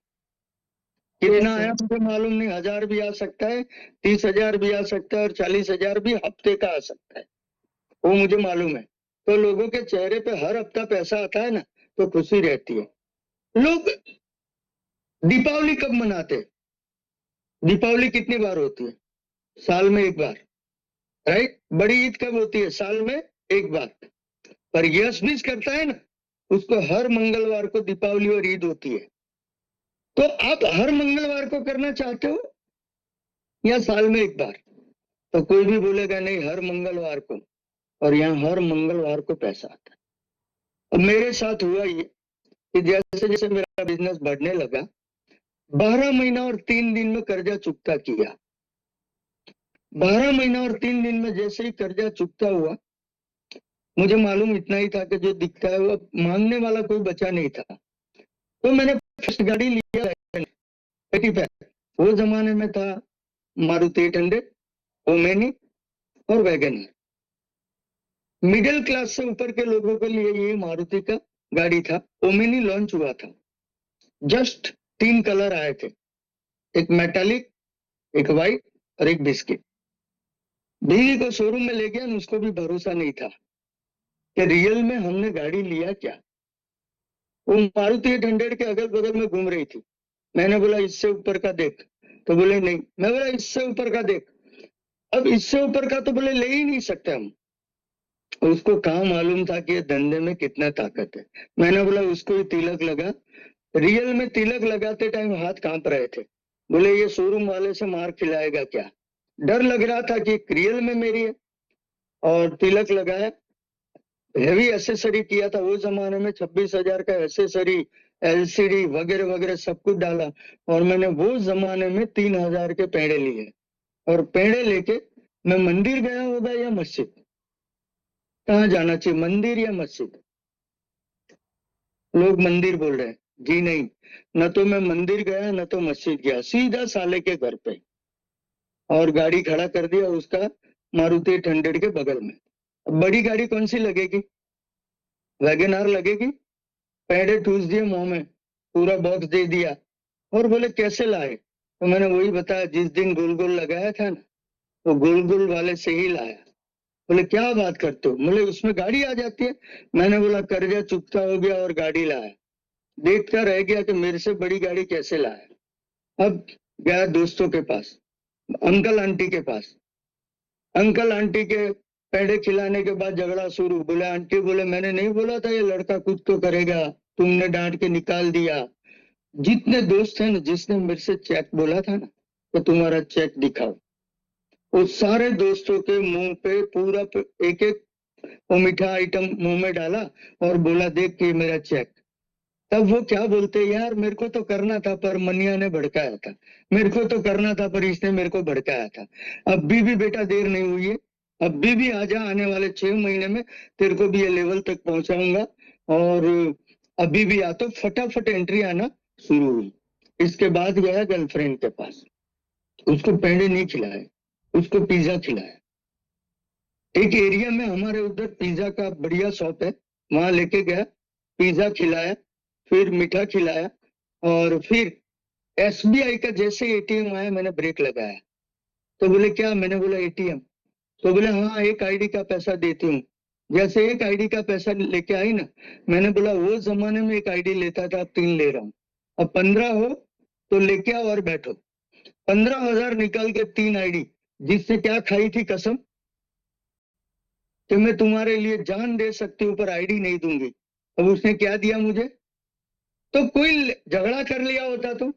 कितना Yes, आया sir. मुझे मालूम नहीं, 1000 भी आ सकता है, 30,000 भी आ सकता है, और 40,000 भी हफ्ते का आ सकता है, वो मुझे मालूम है। तो लोगों के चेहरे पे हर हफ्ता पैसा आता है ना, तो खुशी रहती है। लोग दीपावली कब मनाते, दीपावली कितनी बार होती है, साल में एक बार, राइट। बड़ी ईद कब होती है, साल में एक बार। पर यश मिस करता है ना, उसको हर मंगलवार को दीपावली और ईद होती है। तो आप हर मंगलवार को करना चाहते हो या साल में एक बार, तो कोई भी बोलेगा नहीं हर मंगलवार को, और यहाँ हर मंगलवार को पैसा आता है। अब मेरे साथ हुआ ये कि जैसे जैसे मेरा बिजनेस बढ़ने लगा, 12 महीना और 3 दिन में कर्जा चुकता किया। 12 महीना और 3 दिन में जैसे ही कर्जा चुकता हुआ, मुझे मालूम इतना ही था कि जो दिखता है वो मांगने वाला कोई बचा नहीं था। तो मैंने फर्स्ट गाड़ी लिया 85, वो जमाने में था मारुति 800, ओमेनी और वैगनर। मिडिल क्लास से ऊपर के लोगों के लिए ये मारुति का गाड़ी था। ओमेनी लॉन्च हुआ था, जस्ट 3 कलर आए थे, एक मेटालिक, एक व्हाइट और एक बिस्किट। बीवी को शोरूम में ले गया, उसको भी भरोसा नहीं था कि रियल में हमने गाड़ी लिया क्या। वो मारुति 800 के अगल बगल में घूम रही थी। मैंने बोला इससे ऊपर का देख, तो बोले नहीं। मैं बोला इससे ऊपर का देख, अब इससे ऊपर का तो बोले ले ही नहीं सकते हम। उसको कहाँ मालूम था कि ये धंधे में कितना ताकत है। मैंने बोला उसको ही तिलक लगा। रियल में तिलक लगाते टाइम हाथ कांप रहे थे, बोले ये शोरूम वाले से मार खिलाएगा क्या। डर लग रहा था कि रियल में मेरी है। और तिलक लगाया, हेवी एसेसरी किया था। वो जमाने में 26,000 का एसेसरी, एलसीडी वगैरह वगैरह सब कुछ डाला। और मैंने वो जमाने में 3,000 के पेड़े लिए, और पेड़े लेके मैं मंदिर गया होगा या मस्जिद, कहाँ जाना चाहिए, मंदिर या मस्जिद। लोग मंदिर बोल रहे हैं, जी नहीं, न तो मैं मंदिर गया न तो मस्जिद गया, सीधा साले के घर पे, और गाड़ी खड़ा कर दिया उसका मारुति 800 के बगल में। अब बड़ी गाड़ी कौन सी लगेगी, वैगनआर लगेगी। पेड़े ठूस दिए मुंह में, पूरा बॉक्स दे दिया, और बोले कैसे लाए। तो मैंने वही बताया, जिस दिन गोल गोल लगाया था ना, वो गोल गोल वाले से ही लाया। बोले क्या बात करते हो? बोले उसमें गाड़ी आ जाती है। मैंने बोला कर्जा चुकता हो गया और गाड़ी लाया। देखता रह गया कि मेरे से बड़ी गाड़ी कैसे लाया। अब गया दोस्तों के पास, अंकल आंटी के पास। अंकल आंटी के पेड़े खिलाने के बाद झगड़ा शुरू। बोले आंटी, बोले मैंने नहीं बोला था ये लड़का कुछ तो करेगा, तुमने डांट के निकाल दिया। जितने दोस्त हैं ना, जिसने मेरे से चेक बोला था ना, तो तुम्हारा चेक दिखाओ, वो सारे दोस्तों के मुंह पे पूरा एक एक वो मीठा आइटम मुंह में डाला और बोला देख के मेरा चेक। तब वो क्या बोलते, यार मेरे को तो करना था पर मनिया ने भड़काया था, मेरे को तो करना था पर इसने मेरे को भड़काया था। अब भी बेटा देर नहीं हुई है, अब भी आजा, आने वाले 6 महीने में तेरे को भी ये लेवल तक पहुंचाऊंगा। और अभी भी आ, तो फटाफट एंट्री आना शुरू हुई। इसके बाद गया गर्लफ्रेंड के पास, उसको पेड़े नहीं खिलाए, उसको पिज्जा खिलाया। एक एरिया में हमारे उधर पिज्जा का बढ़िया शॉप है, वहां लेके गया, पिज्जा खिलाया, फिर मीठा खिलाया। और फिर एसबीआई का जैसे एटीएम आया मैंने ब्रेक लगाया। तो बोले क्या? मैंने बोला एटीएम। तो बोले हाँ, एक आईडी का पैसा देती हूँ। जैसे एक आईडी का पैसा लेके आई ना, मैंने बोला वो जमाने में एक आईडी लेता था, अब 3 ले रहा हूँ। अब 15 हो तो लेके आओ और बैठो। 15,000 निकाल के 3 आईडी, जिससे क्या खाई थी कसम कि मैं तुम्हारे लिए जान दे सकती हूँ पर आईडी नहीं दूंगी। अब उसने क्या दिया मुझे? तो कोई झगड़ा कर लिया होता तो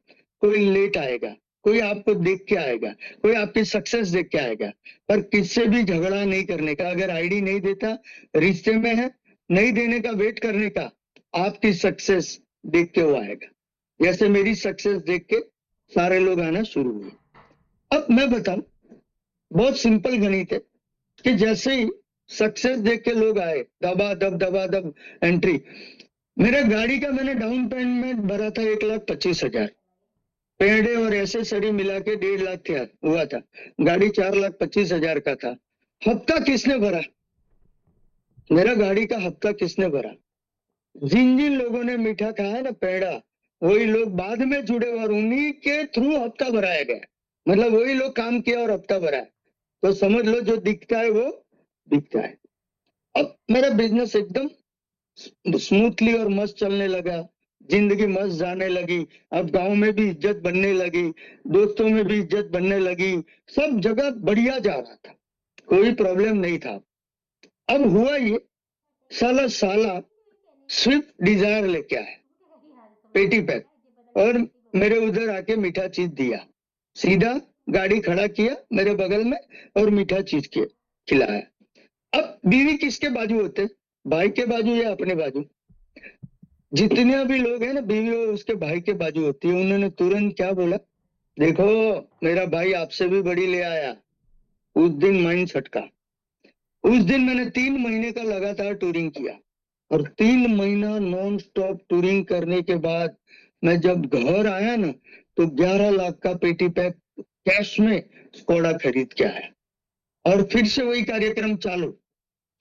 कोई लेट आएगा, कोई आपको देख के आएगा, कोई आपकी सक्सेस देख के आएगा, पर किससे भी झगड़ा नहीं करने का। अगर आईडी नहीं देता, रिश्ते में है, नहीं देने का वेट करने का, आपकी सक्सेस देख के वो आएगा। जैसे मेरी सक्सेस देख के सारे लोग आना शुरू हुए। अब मैं बताऊं, बहुत सिंपल गणित है कि जैसे ही सक्सेस देख के लोग आए, दबा दब एंट्री। मेरा गाड़ी का मैंने डाउन पेमेंट भरा था 1,25,000, पेड़े और एसेसरी मिला के 1.5 लाख हुआ था। गाड़ी 4,25,000 का था। हफ्ता किसने भरा? मेरा गाड़ी का हफ्ता किसने भरा? जिन जिन लोगों ने मीठा खाया ना, पेड़ा, वही लोग बाद में जुड़े और उन्हीं के थ्रू हफ्ता भराया गया। मतलब वही लोग काम किया और हफ्ता भरा। तो समझ लो जो दिखता है वो दिखता है। अब मेरा बिजनेस एकदम स्मूथली और मस्त चलने लगा, जिंदगी मस्त जाने लगी। अब गांव में भी इज्जत बनने लगी, दोस्तों में भी इज्जत बनने लगी, सब जगह बढ़िया जा रहा था, कोई प्रॉब्लम नहीं था। अब हुआ ये, साला स्विफ्ट डिजायर लेके आया, पेटी पैक, और मेरे उधर आके मीठा चीज दिया। सीधा गाड़ी खड़ा किया मेरे बगल में और मीठा चीज खिलाया। अब बीवी किसके बाजू होते? भाई के बाजू या अपने बाजू? जितने भी लोग हैं ना, बीवी उसके भाई के बाजू होती है। उन्होंने तुरंत क्या बोला, देखो मेरा भाई आपसे भी बड़ी ले आया। उस दिन माइंड छटका। उस दिन मैंने 3 महीने का लगातार टूरिंग किया, और 3 महीना नॉन स्टॉप टूरिंग करने के बाद मैं जब घर आया ना, तो 11 लाख का पेटी पैक कैश में स्कोडा खरीद के आया। और फिर से वही कार्यक्रम चालू,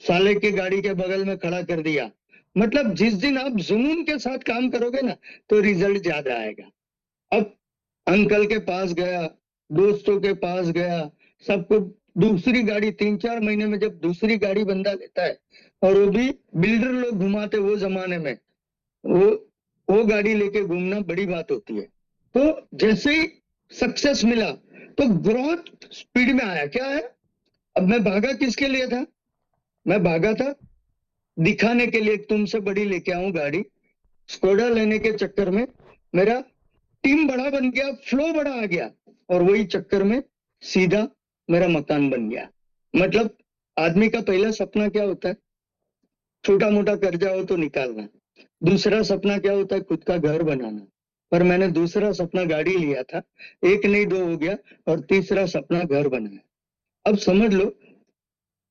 साले की गाड़ी के बगल में खड़ा कर दिया। मतलब जिस दिन आप जुनून के साथ काम करोगे ना, तो रिजल्ट ज्यादा आएगा। अब अंकल के पास गया, दोस्तों के पास गया, सबको दूसरी गाड़ी, 3-4 महीने में जब दूसरी गाड़ी बंदा लेता है, और वो भी बिल्डर लोग घुमाते वो जमाने में, वो गाड़ी लेके घूमना बड़ी बात होती है। तो जैसे ही सक्सेस मिला तो ग्रोथ स्पीड में आया। क्या है? अब मैं भागा किसके लिए था? मैं भागा था दिखाने के लिए, तुमसे बड़ी लेके आऊं गाड़ी। स्कोडा लेने के चक्कर में मेरा टीम बड़ा बन गया, फ्लो बड़ा आ गया, और वही चक्कर में सीधा मेरा मकान बन गया। मतलब आदमी का पहला सपना क्या होता है? छोटा मोटा कर्जा हो तो निकालना। दूसरा सपना क्या होता है? खुद का घर बनाना। पर मैंने दूसरा सपना गाड़ी लिया था, एक नहीं 2 हो गया, और तीसरा सपना घर बनाया। अब समझ लो,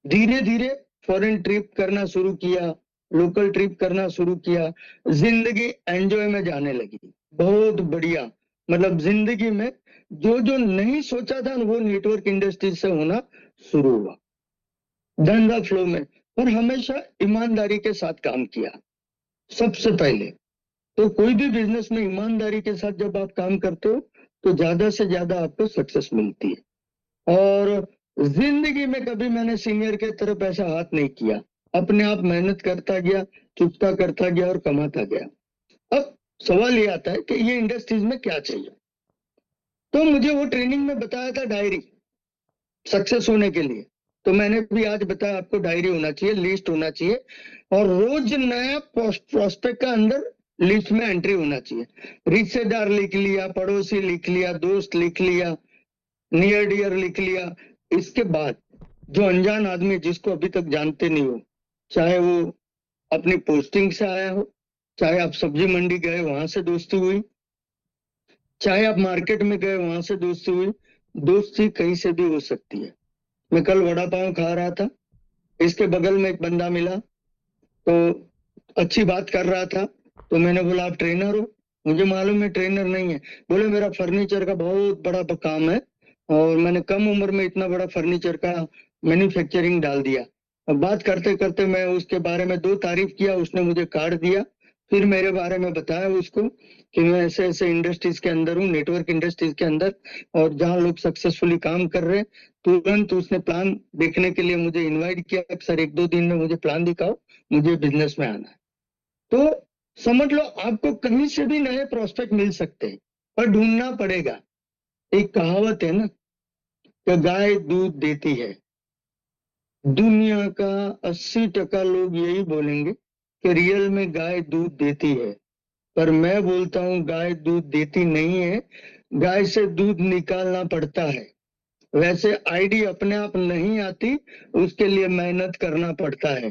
धीरे धीरे फॉरेन ट्रिप करना शुरू किया, लोकल ट्रिप करना शुरू किया, जिंदगी एंजॉय में जाने लगी, बहुत बढ़िया। मतलब जिंदगी में जो जो नहीं सोचा था वो नेटवर्क इंडस्ट्री से होना शुरू हुआ, धंधा फ्लो में। पर हमेशा ईमानदारी के साथ काम किया सबसे पहले। तो कोई भी बिजनेस में ईमानदारी के साथ जब आप काम करते हो तो ज्यादा से ज्यादा आपको सक्सेस मिलती है। और जिंदगी में कभी मैंने सीनियर के तरफ ऐसा हाथ नहीं किया, अपने आप मेहनत करता गया, चुकता करता गया और कमाता गया। अब सवाल ये आता है कि ये इंडस्ट्रीज में क्या चाहिए, तो मुझे वो ट्रेनिंग में बताया था डायरी सक्सेस होने के लिए। तो मैंने भी आज बताया आपको डायरी होना चाहिए, लिस्ट होना चाहिए, और रोज नया प्रोस्पेक्ट का अंदर लिस्ट में एंट्री होना चाहिए। रिश्तेदार लिख लिया, पड़ोसी लिख लिया, दोस्त लिख लिया, नियर डियर लिख लिया। इसके बाद जो अनजान आदमी जिसको अभी तक जानते नहीं हो, चाहे वो अपनी पोस्टिंग से आया हो, चाहे आप सब्जी मंडी गए वहां से दोस्ती हुई, चाहे आप मार्केट में गए वहां से दोस्ती हुई, दोस्ती कहीं से भी हो सकती है। मैं कल वड़ा पाव खा रहा था, इसके बगल में एक बंदा मिला, तो अच्छी बात कर रहा था, तो मैंने बोला आप ट्रेनर हो? मुझे मालूम है ट्रेनर नहीं है। बोले मेरा फर्नीचर का बहुत बड़ा काम है और मैंने कम उम्र में इतना बड़ा फर्नीचर का मैन्युफैक्चरिंग डाल दिया। अब बात करते करते मैं उसके बारे में 2 तारीफ किया, उसने मुझे कार्ड दिया, फिर मेरे बारे में बताया उसको कि मैं ऐसे ऐसे इंडस्ट्रीज के अंदर हूँ, नेटवर्क इंडस्ट्रीज के अंदर, और जहाँ लोग सक्सेसफुली काम कर रहे हैं। तुरंत उसने प्लान देखने के लिए मुझे इनवाइट किया, सर 1-2 दिन में मुझे प्लान दिखाओ, मुझे बिजनेस में आना है। तो समझ लो आपको कहीं से भी नए प्रोस्पेक्ट मिल सकते हैं, पर ढूंढना पड़ेगा। एक कहावत है ना कि गाय दूध देती है। दुनिया का 80% लोग यही बोलेंगे कि रियल में गाय दूध देती है, पर मैं बोलता हूँ गाय दूध देती नहीं है, गाय से दूध निकालना पड़ता है। वैसे आईडी अपने आप नहीं आती, उसके लिए मेहनत करना पड़ता है,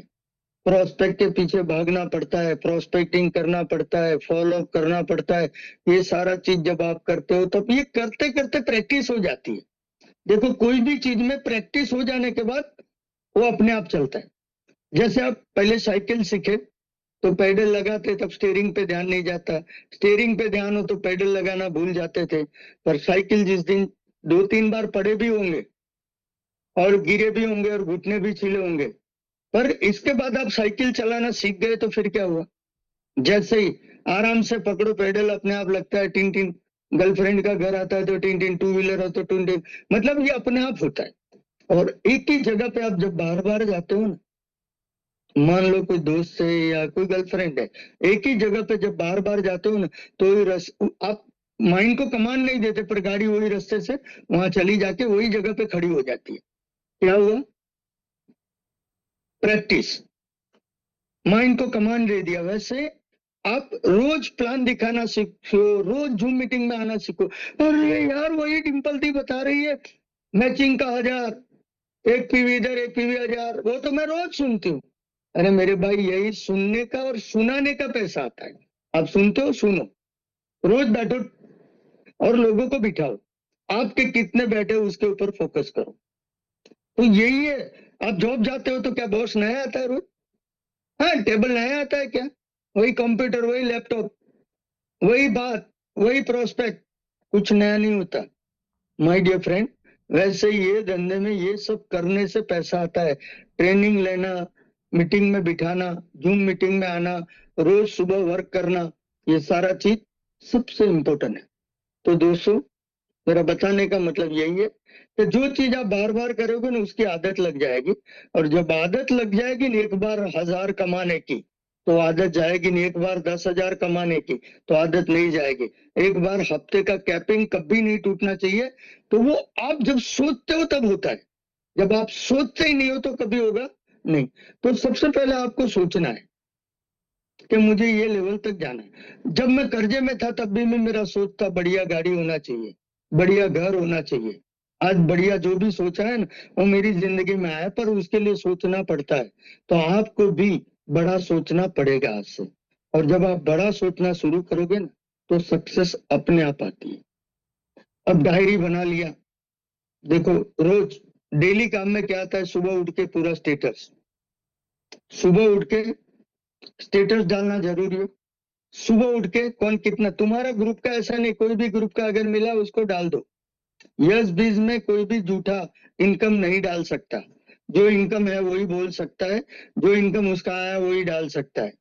प्रोस्पेक्ट के पीछे भागना पड़ता है, प्रोस्पेक्टिंग करना पड़ता है, फॉलो अप करना पड़ता है। ये सारा चीज जब आप करते हो तब ये करते करते प्रैक्टिस हो जाती है। देखो कोई भी चीज में प्रैक्टिस हो जाने के बाद वो अपने आप चलता है। जैसे आप पहले साइकिल सीखे तो पैडल लगाते तब स्टीयरिंग पे ध्यान नहीं जाता, स्टीयरिंग पे ध्यान हो तो पैडल लगाना भूल जाते थे। पर साइकिल जिस दिन 2-3 बार पड़े भी होंगे और गिरे भी होंगे और घुटने भी छिले होंगे, पर इसके बाद आप साइकिल चलाना सीख गए तो फिर क्या हुआ? जैसे ही आराम से पकड़ो पेडल, अपने आप लगता है टिन टिन, गर्लफ्रेंड का घर आता है तो टिन टिन, टू व्हीलर हो तो टिन टिन, मतलब ये अपने आप होता है। और एक ही जगह पे आप जब बार बार जाते हो ना, मान लो कोई दोस्त है या कोई गर्लफ्रेंड है, एक ही जगह पे जब बार बार जाते हो ना, तो आप माइंड को कमांड नहीं देते, पर गाड़ी वही रास्ते से वहां चली जाके वही जगह पे खड़ी हो जाती है। क्या हुआ? प्रैक्टिस, माइंड को कमांड दे दिया। वैसे आप रोज प्लान दिखाना सीखो, रोज जूम मीटिंग में आना सीखो। अरे यार वही डिंपल दी बता रही है मैचिंग का 1000, एक पीवी इधर एक पीवी 1000, वो तो मैं रोज सुनती हूँ। अरे मेरे भाई यही सुनने का और सुनाने का पैसा आता है। आप सुनते हो, सुनो, रोज बैठो और लोगों को बिठाओ, आपके कितने बैठे हो उसके ऊपर फोकस करो। तो यही है, आप जॉब जाते हो तो क्या बॉस नया आता है रोज? हाँ, टेबल नया आता है क्या? वही कंप्यूटर, वही लैपटॉप, वही बात, वही प्रोस्पेक्ट, कुछ नया नहीं होता माय डियर फ्रेंड। वैसे ये धंधे में ये सब करने से पैसा आता है। ट्रेनिंग लेना, मीटिंग में बिठाना, जूम मीटिंग में आना, रोज सुबह वर्क करना, ये सारा चीज सबसे इम्पोर्टेंट है। तो दोस्तों मेरा बताने का मतलब यही है कि जो चीज आप बार बार करोगे ना उसकी आदत लग जाएगी, और जब आदत लग जाएगी ना, एक बार 1000 कमाने की तो आदत जाएगी नहीं, एक बार 10,000 कमाने की तो आदत नहीं जाएगी, एक बार हफ्ते का कैपिंग कभी नहीं टूटना चाहिए। तो वो आप जब सोचते हो तब होता है, जब आप सोचते ही नहीं हो तो कभी होगा नहीं। तो सबसे पहले आपको सोचना है कि मुझे ये लेवल तक जाना है। जब मैं कर्जे में था तब भी मेरा सोच था बढ़िया गाड़ी होना चाहिए, बढ़िया घर होना चाहिए। आज बढ़िया जो भी सोचा है ना वो मेरी जिंदगी में आया, पर उसके लिए सोचना पड़ता है। तो आपको भी बड़ा सोचना पड़ेगा आज से, और जब आप बड़ा सोचना शुरू करोगे ना तो सक्सेस अपने आप आती है। अब डायरी बना लिया, देखो रोज डेली काम में क्या आता है, सुबह उठ के पूरा स्टेटस, सुबह उठ के स्टेटस डालना जरूरी है। सुबह उठ के कौन कितना, तुम्हारा ग्रुप का ऐसा नहीं, कोई भी ग्रुप का अगर मिला उसको डाल दो। यस बीज में कोई भी झूठा इनकम नहीं डाल सकता, जो इनकम है वही बोल सकता है, जो इनकम उसका आया वही डाल सकता है।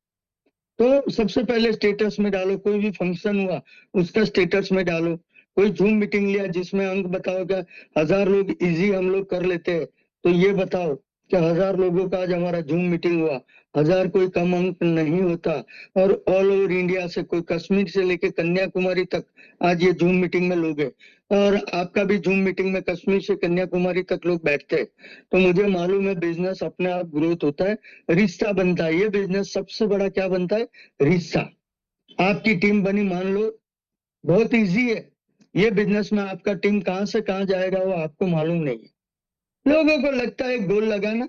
तो सबसे पहले स्टेटस में डालो, कोई भी फंक्शन हुआ उसका स्टेटस में डालो, कोई जूम मीटिंग लिया जिसमें अंक बताओ क्या 1000 लोग इजी हम लोग कर लेते हैं, तो ये बताओ कि 1000 लोगों का आज हमारा जूम मीटिंग हुआ, 1000 कोई कम अंक नहीं होता। और ऑल ओवर इंडिया से, कोई कश्मीर से लेके कन्याकुमारी तक आज ये जूम मीटिंग में लोग हैं, और आपका भी जूम मीटिंग में कश्मीर से कन्याकुमारी तक लोग बैठते हैं। तो मुझे मालूम है बिजनेस अपने आप ग्रोथ होता है, रिश्ता बनता है। ये बिजनेस सबसे बड़ा क्या बनता है? रिश्ता। आपकी टीम बनी, मान लो, बहुत इजी है ये बिजनेस में। आपका टीम कहां से कहां जाएगा वो आपको मालूम नहीं है। लोगों को लगता है गोल लगाना,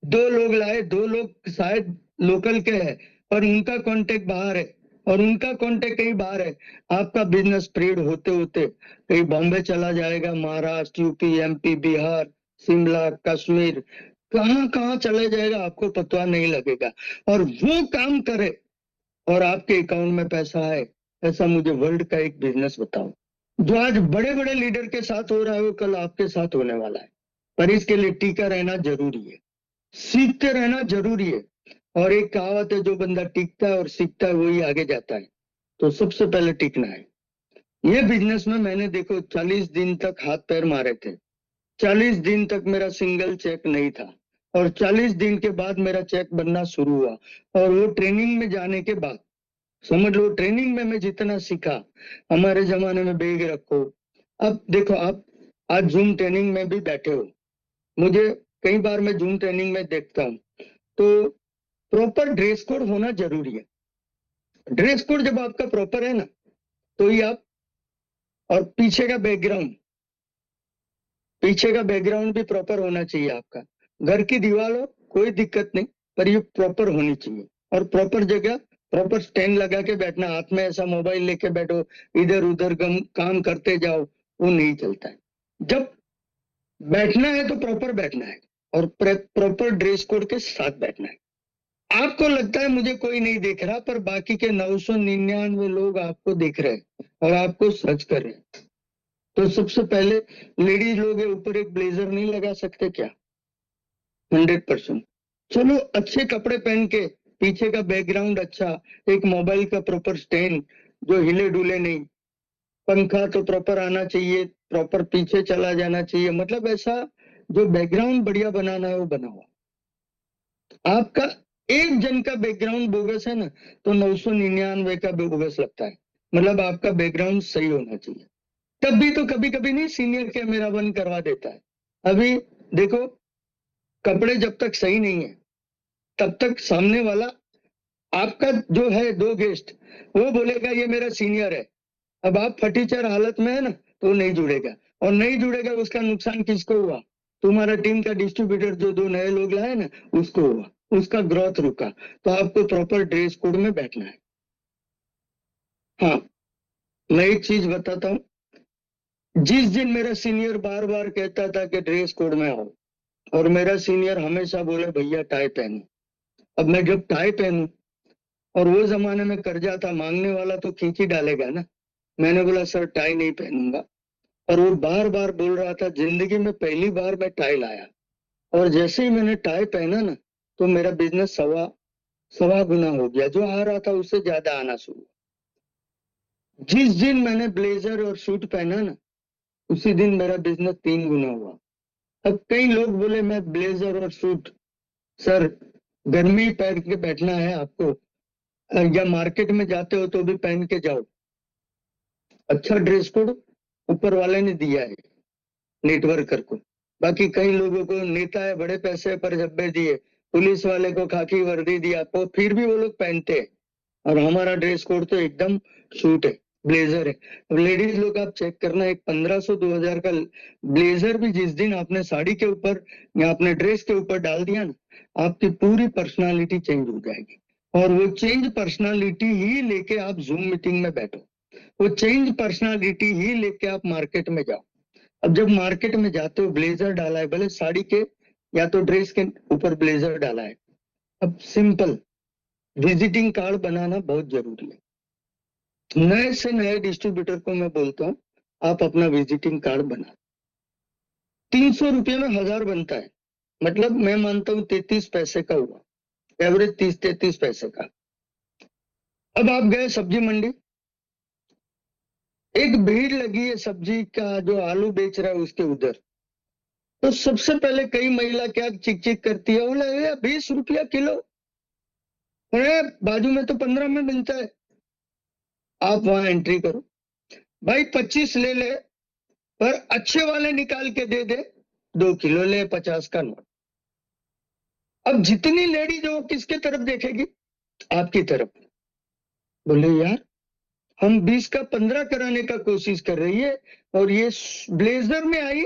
2 लोग लाए, 2 लोग शायद लोकल के हैं पर उनका कांटेक्ट बाहर है और उनका कांटेक्ट कहीं बाहर है। आपका बिजनेस स्प्रेड होते होते कहीं बॉम्बे चला जाएगा, महाराष्ट्र, यूपी, एमपी, बिहार, शिमला, कश्मीर, कहां कहां चला जाएगा आपको पता नहीं लगेगा। और वो काम करे और आपके अकाउंट में पैसा आए, ऐसा मुझे वर्ल्ड का एक बिजनेस बताओ। जो आज बड़े बड़े लीडर के साथ हो रहा है वो कल आपके साथ होने वाला है, पर इसके लिए टीका रहना जरूरी है, सीखते रहना जरूरी है। और एक कहावत है, जो बंदा टीकता है और सीखता है वही आगे जाता है। तो सबसे पहले टीकना है। ये बिजनेस में मैंने देखो 40 दिन तक हाथ पैर मारे थे, 40 दिन तक मेरा सिंगल चेक नहीं था, और 40 दिन के बाद मेरा चेक बनना शुरू हुआ। और वो ट्रेनिंग में जाने के बाद, समझ लो, ट्रेनिंग में मैं जितना सीखा। हमारे जमाने में बैग रखो, अब देखो आप आज जूम ट्रेनिंग में भी बैठे हो, मुझे कई बार मैं जूम ट्रेनिंग में देखता हूँ, तो प्रॉपर ड्रेस कोड होना जरूरी है। ड्रेस कोड जब आपका प्रॉपर है ना, तो ही आप, और पीछे का बैकग्राउंड भी प्रॉपर होना चाहिए आपका। घर की दीवार हो कोई दिक्कत नहीं, पर ये प्रॉपर होनी चाहिए। और प्रॉपर जगह प्रॉपर स्टैंड लगा के बैठना, हाथ में ऐसा मोबाइल लेके बैठो, इधर उधर काम करते जाओ, वो नहीं चलता है। जब बैठना है तो प्रॉपर बैठना है और प्रॉपर ड्रेस कोड के साथ बैठना है। आपको लगता है मुझे कोई नहीं देख रहा, पर बाकी के 999 लोग आपको देख रहे हैं और आपको सर्च कर रहे हैं। तो सबसे पहले लेडीज लोग है, ऊपर एक ब्लेजर नहीं लगा सकते क्या? 100%। चलो, अच्छे कपड़े पहन के, पीछे का बैकग्राउंड अच्छा, एक मोबाइल का प्रॉपर स्टैंड जो हिले डुले नहीं, पंखा तो प्रॉपर आना चाहिए, प्रॉपर पीछे चला जाना चाहिए, मतलब ऐसा जो बैकग्राउंड बढ़िया बनाना है वो बना हुआ। आपका एक जन का बैकग्राउंड बोगस है ना, तो 999 का बोगस लगता है। मतलब आपका बैकग्राउंड सही होना चाहिए। तब भी तो कभी कभी नहीं सीनियर कैमरा बंद करवा देता है। अभी देखो, कपड़े जब तक सही नहीं है तब तक सामने वाला आपका जो है 2 गेस्ट, वो बोलेगा ये मेरा सीनियर है। अब आप फटीचर हालत में है ना, तो नहीं जुड़ेगा, और नहीं जुड़ेगा उसका नुकसान किसको हुआ? तुम्हारा टीम का डिस्ट्रीब्यूटर जो 2 नए लोग लाए ना, उसको हुआ, उसका ग्रोथ रुका। तो आपको प्रॉपर ड्रेस कोड में बैठना है। हाँ, मैं एक चीज बताता हूँ, जिस दिन मेरा सीनियर बार बार कहता था कि ड्रेस कोड में आओ, और मेरा सीनियर हमेशा बोले भैया टाई पहनो, अब मैं जब टाई पहनूं, और वो जमाने में कर्जा था, मांगने वाला तो खींची डालेगा ना, मैंने बोला सर टाई नहीं पहनूंगा, और वो बार बार बोल रहा था। जिंदगी में पहली बार मैं टाई लाया, और जैसे ही मैंने टाई पहना ना, तो मेरा बिजनेस सवा गुना हो गया, जो आ रहा था उससे ज्यादा आना शुरू। जिस दिन मैंने ब्लेजर और सूट पहना ना, उसी दिन मेरा बिजनेस 3 गुना हुआ। अब कई लोग बोले मैं ब्लेजर और सूट, सर गर्मी पहन के बैठना है आपको, या मार्केट में जाते हो तो भी पहन के जाओ। अच्छा ड्रेस कोड ऊपर वाले ने दिया है नेटवर्कर को। बाकी कई लोगों को नेता है, बड़े पैसे पर जब्बे दिए, पुलिस वाले को खाकी वर्दी दिया, तो फिर भी वो लोग पहनते हैं। और हमारा ड्रेस कोड तो एकदम सूट है, ब्लेजर है। अब लेडीज लोग आप चेक करना, एक 1500-2000 का ब्लेजर भी जिस दिन आपने साड़ी के ऊपर या अपने ड्रेस के ऊपर डाल दिया ना, आपकी पूरी पर्सनालिटी चेंज हो जाएगी। और वो चेंज पर्सनालिटी ही लेके आप जूम मीटिंग में बैठो, वो चेंज पर्सनालिटी ही लेके आप मार्केट में जाओ। अब जब मार्केट में जाते हो, ब्लेजर डाला है, भले साड़ी के या तो ड्रेस के ऊपर ब्लेजर डाला है, अब सिंपल विजिटिंग कार्ड बनाना बहुत जरूरी है। नए से नए डिस्ट्रीब्यूटर को मैं बोलता हूँ, आप अपना विजिटिंग कार्ड बना। 300 रुपये में 1000 बनता है, मतलब मैं मानता हूँ 33 पैसे का हुआ, एवरेज 30-33 पैसे का। अब आप गए सब्जी मंडी, एक भीड़ लगी है सब्जी का, जो आलू बेच रहा है उसके उधर। तो सबसे पहले कई महिला क्या चिक चिक करती है, बोले 20 रुपया किलो, अरे बाजू में तो 15 में मिलता है। आप वहां एंट्री करो, भाई 25 ले ले, पर अच्छे वाले निकाल के दे दे, 2 किलो ले, 50 का नोट। अब जितनी लेडीज हो किसके तरफ देखेगी? आपकी तरफ। बोले यार हम 20 का 15 कराने का कोशिश कर रही है, और ये ब्लेजर में आई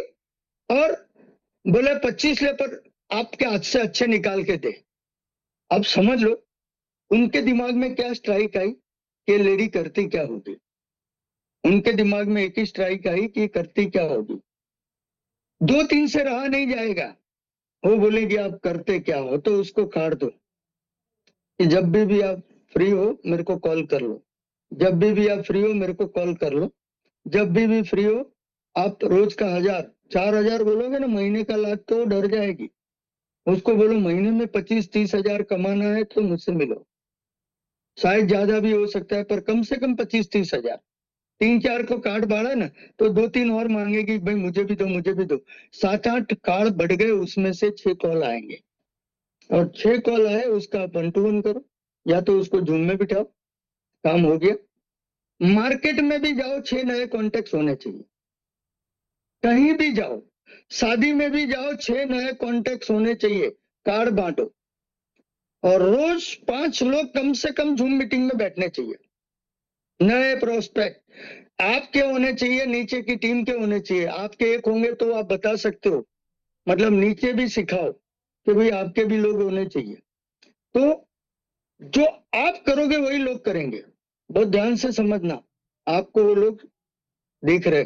और बोले 25 ले, पर आपके हाथ से अच्छे निकाल के दे। अब समझ लो उनके दिमाग में क्या स्ट्राइक आई कि लेडी करती क्या होगी। उनके दिमाग में एक ही स्ट्राइक आई कि करती क्या होगी। 2-3 से रहा नहीं जाएगा। वो बोलेगी आप करते क्या हो, तो उसको काट दो कि जब भी आप फ्री हो मेरे को कॉल कर लो, जब भी आप फ्री हो मेरे को कॉल कर लो, जब भी फ्री हो। आप रोज का 1000-4000 बोलोगे ना, महीने का लाख, तो डर जाएगी। उसको बोलो महीने में 25-30 हजार कमाना है तो मुझसे मिलो। शायद ज्यादा भी हो सकता है, पर कम से कम 25-30 हजार। 3-4 को कार्ड बढ़ा ना, तो 2-3 और मांगेगी, भाई मुझे भी दो, मुझे भी दो। 7-8 कार्ड बढ़ गए, उसमें से 6 कॉल आएंगे, और 6 कॉल आए उसका 1 to 1 करो, या तो उसको जूम में बिठाओ, काम हो गया। मार्केट में भी जाओ, 6 नए कॉन्टेक्ट होने चाहिए। कहीं भी जाओ, शादी में भी जाओ, 6 नए कॉन्टेक्ट होने चाहिए। कार्ड बांटो, और रोज 5 लोग कम से कम जूम मीटिंग में बैठने चाहिए। नए प्रोस्पेक्ट आपके होने चाहिए, नीचे की टीम के होने चाहिए। आपके एक होंगे तो आप बता सकते हो, मतलब नीचे भी सिखाओ कि भाई आपके भी लोग होने चाहिए। तो जो आप करोगे वही लोग करेंगे। बहुत ध्यान से समझना, आपको वो लोग दिख रहे।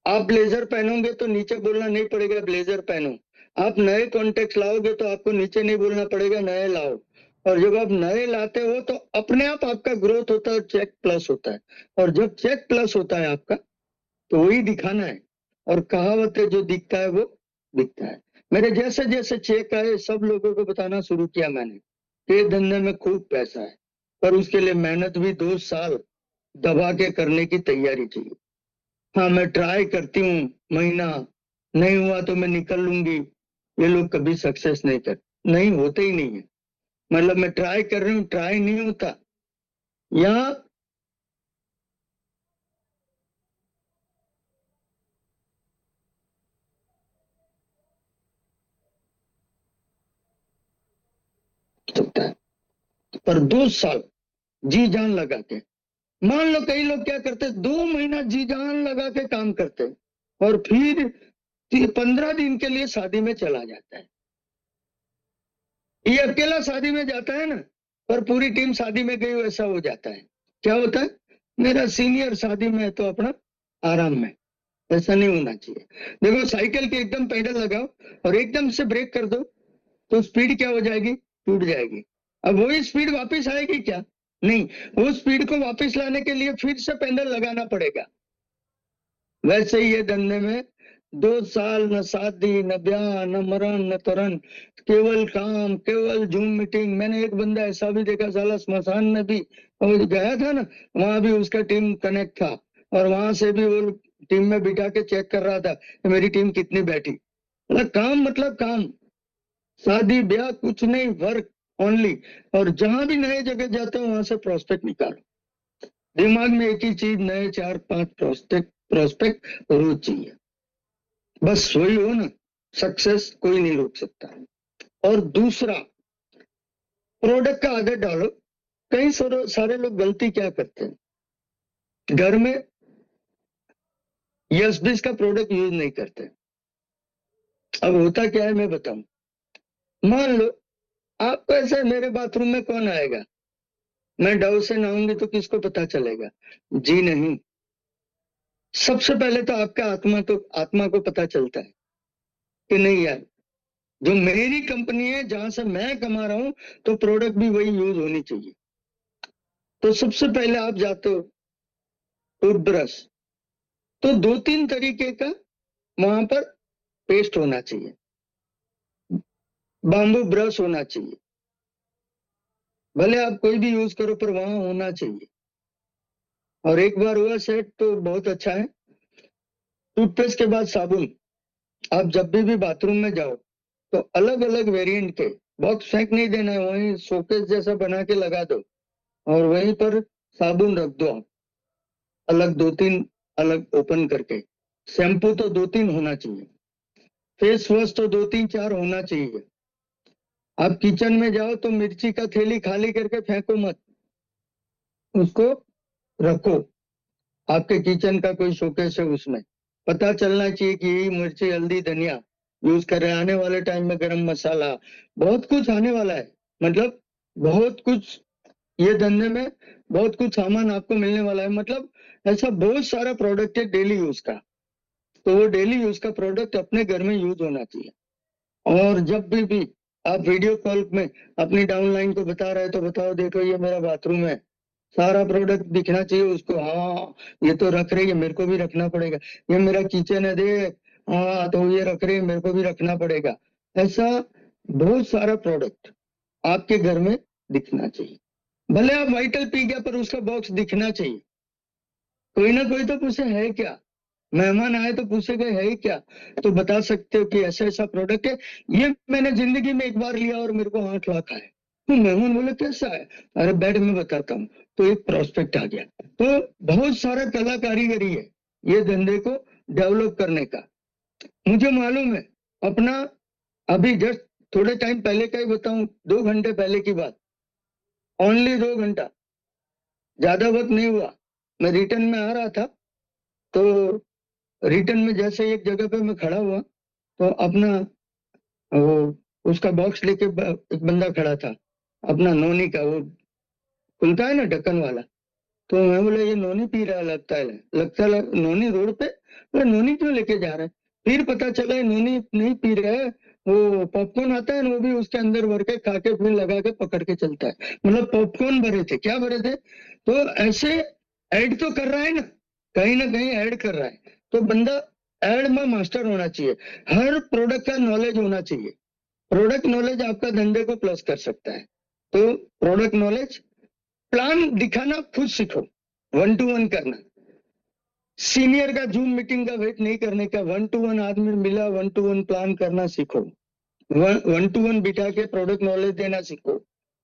आप ब्लेजर पहनोगे तो नीचे बोलना नहीं पड़ेगा ब्लेजर पहनो। आप नए कॉन्टेक्ट लाओगे तो आपको नीचे नहीं बोलना पड़ेगा नए लाओ। और जब आप नए लाते हो तो अपने आप आपका ग्रोथ होता है, चेक प्लस होता है। और जब चेक प्लस होता है आपका, तो वही दिखाना है। और कहावत है, जो दिखता है वो दिखता है। मेरे जैसे जैसे चेक आए, सब लोगों को बताना शुरू किया मैंने कि धंधे में खूब पैसा है, पर उसके लिए मेहनत भी 2 साल दबा के करने की तैयारी चाहिए। हाँ मैं ट्राई करती हूँ, महीना नहीं हुआ तो मैं निकल लूंगी, ये लोग कभी सक्सेस नहीं होते ही नहीं है। मतलब मैं ट्राई कर रही हूँ, ट्राई नहीं होता। यहाँ सकता है, पर 2 साल जी जान लगा के। मान लो कई लोग क्या करते, 2 महीना जी जान लगा के काम करते, और फिर 15 दिन के लिए शादी में चला जाता है। ये अकेला शादी में जाता है ना, पर पूरी टीम शादी में गई, वैसा हो जाता है। क्या होता है, मेरा सीनियर शादी में है तो अपना आराम में। ऐसा नहीं होना चाहिए। देखो साइकिल के एकदम पेडल लगाओ और एकदम से ब्रेक कर दो, तो स्पीड क्या हो जाएगी, टूट जाएगी। अब वही स्पीड वापस आएगी क्या? नहीं, वो स्पीड को वापस लाने के लिए फिर से पेडल लगाना पड़ेगा। वैसे ही ये धंधे में 2 साल न शादी न ब्याह न मरण न तरण, केवल काम, केवल जूम मीटिंग। मैंने एक बंदा ऐसा भी देखा, साला स्मशान में भी और गया था ना, वहां भी उसका टीम कनेक्ट था, और वहां से भी वो टीम में बिठा के चेक कर रहा था कि मेरी टीम कितनी बैठी। मतलब काम, मतलब काम, शादी ब्याह कुछ नहीं, वर्क ओनली। और जहां भी नए जगह जाते हो वहां से प्रोस्पेक्ट निकालो। दिमाग में एक ही चीज, नए 4-5 प्रोस्पेक्ट रोज चाहिए। बस वही हो ना, सक्सेस कोई नहीं रोक सकता। और दूसरा, प्रोडक्ट का आदत डालो। कई सारे लोग गलती क्या करते हैं, घर में यस बीस का प्रोडक्ट यूज नहीं करते। अब होता क्या है मैं बताऊं। मान लो आपको ऐसे, मेरे बाथरूम में कौन आएगा, मैं डव से नहाऊंगी तो किसको पता चलेगा? जी नहीं, सबसे पहले तो आपका आत्मा को पता चलता है कि नहीं यार, जो मेरी कंपनी है जहां से मैं कमा रहा हूं, तो प्रोडक्ट भी वही यूज होनी चाहिए। तो सबसे पहले आप जाते हो टूथब्रश, तो 2-3 तरीके का वहां पर पेस्ट होना चाहिए, बाम्बू ब्रश होना चाहिए, भले आप कोई भी यूज करो पर वहां होना चाहिए। और एक बार हुआ सेट तो बहुत अच्छा है। टूथपेस्ट के बाद साबुन। आप जब भी बाथरूम में जाओ तो अलग अलग वेरिएंट के बॉक्स फेंक नहीं देना है, वहीं शोकेस जैसा बना के लगा दो और वहीं पर साबुन रख दो आप, अलग 2-3 अलग ओपन करके। शैम्पू तो 2-3 होना चाहिए, फेस वॉश तो 2-3-4 होना चाहिए। आप किचन में जाओ तो मिर्ची का थैली खाली करके फेंको मत, उसको रखो। आपके किचन का कोई शोकेस है उसमें, पता चलना चाहिए कि यही मिर्ची हल्दी धनिया यूज कर रहे हैं। आने वाले टाइम में गरम मसाला बहुत कुछ आने वाला है, मतलब बहुत कुछ ये धंधे में बहुत कुछ सामान आपको मिलने वाला है। मतलब ऐसा बहुत सारा प्रोडक्ट है डेली यूज का, तो वो डेली यूज का प्रोडक्ट अपने घर में यूज होना चाहिए। और जब भी आप वीडियो कॉल में अपनी डाउनलाइन को बता रहे तो बताओ देखो ये मेरा बाथरूम है, सारा प्रोडक्ट दिखना चाहिए उसको। हाँ ये तो रख रही है, मेरे को भी रखना पड़ेगा। ये मेरा किचन है देख, हाँ तो ये रख रही है, मेरे को भी रखना पड़ेगा। ऐसा बहुत सारा प्रोडक्ट आपके घर में दिखना चाहिए। भले आप वाइटल पी गया पर उसका बॉक्स दिखना चाहिए। कोई ना कोई तो पूछे है क्या, मेहमान आए तो पूछेगा है क्या, तो बता सकते हो कि ऐसा ऐसा प्रोडक्ट है, ये मैंने जिंदगी में एक बार लिया और मेरे को 8 लाख आए। तो मेहमान बोले कैसा है, अरे बैठ में बताता हूँ, तो एक प्रोस्पेक्ट आ गया। तो बहुत सारा कला कारीगरी है ये धंधे को डेवलप करने का। मुझे मालूम है अपना, अभी जस्ट थोड़े टाइम पहले का ही बताऊं, 2 घंटे पहले की बात, ओनली 2 घंटा, ज्यादा वक्त नहीं हुआ। मैं रिटर्न में आ रहा था, तो रिटर्न में जैसे एक जगह पे मैं खड़ा हुआ तो अपना वो उसका बॉक्स लेके एक बंदा खड़ा था, अपना नोनी का वो खुलता है ना ढक्कन वाला। तो मैं बोला ये नोनी पी रहा है, लगता है नोनी रोड पे, बोला नोनी क्यों लेके जा रहा है। फिर पता चला नोनी नहीं पी रहा है, वो पॉपकॉर्न आता है ना वो भी उसके अंदर भर के खा के फिर लगा के पकड़ के चलता है। मतलब पॉपकॉर्न भरे थे, क्या भरे थे। तो ऐसे ऐड तो कर रहा है ना कहीं ऐड कर रहा है। तो बंदा ऐड में मास्टर होना चाहिए, हर प्रोडक्ट का नॉलेज होना चाहिए। प्रोडक्ट नॉलेज आपका धंधे को प्लस कर सकता है। तो प्रोडक्ट नॉलेज, प्लान दिखाना खुद सीखो, 1 to 1 करना। सीनियर का जूम मीटिंग का वेट नहीं करने का, 1 to 1 आदमी मिला, 1 to 1 प्लान करना सीखो। 1 to 1 बिठा के प्रोडक्ट नॉलेज देना सीखो।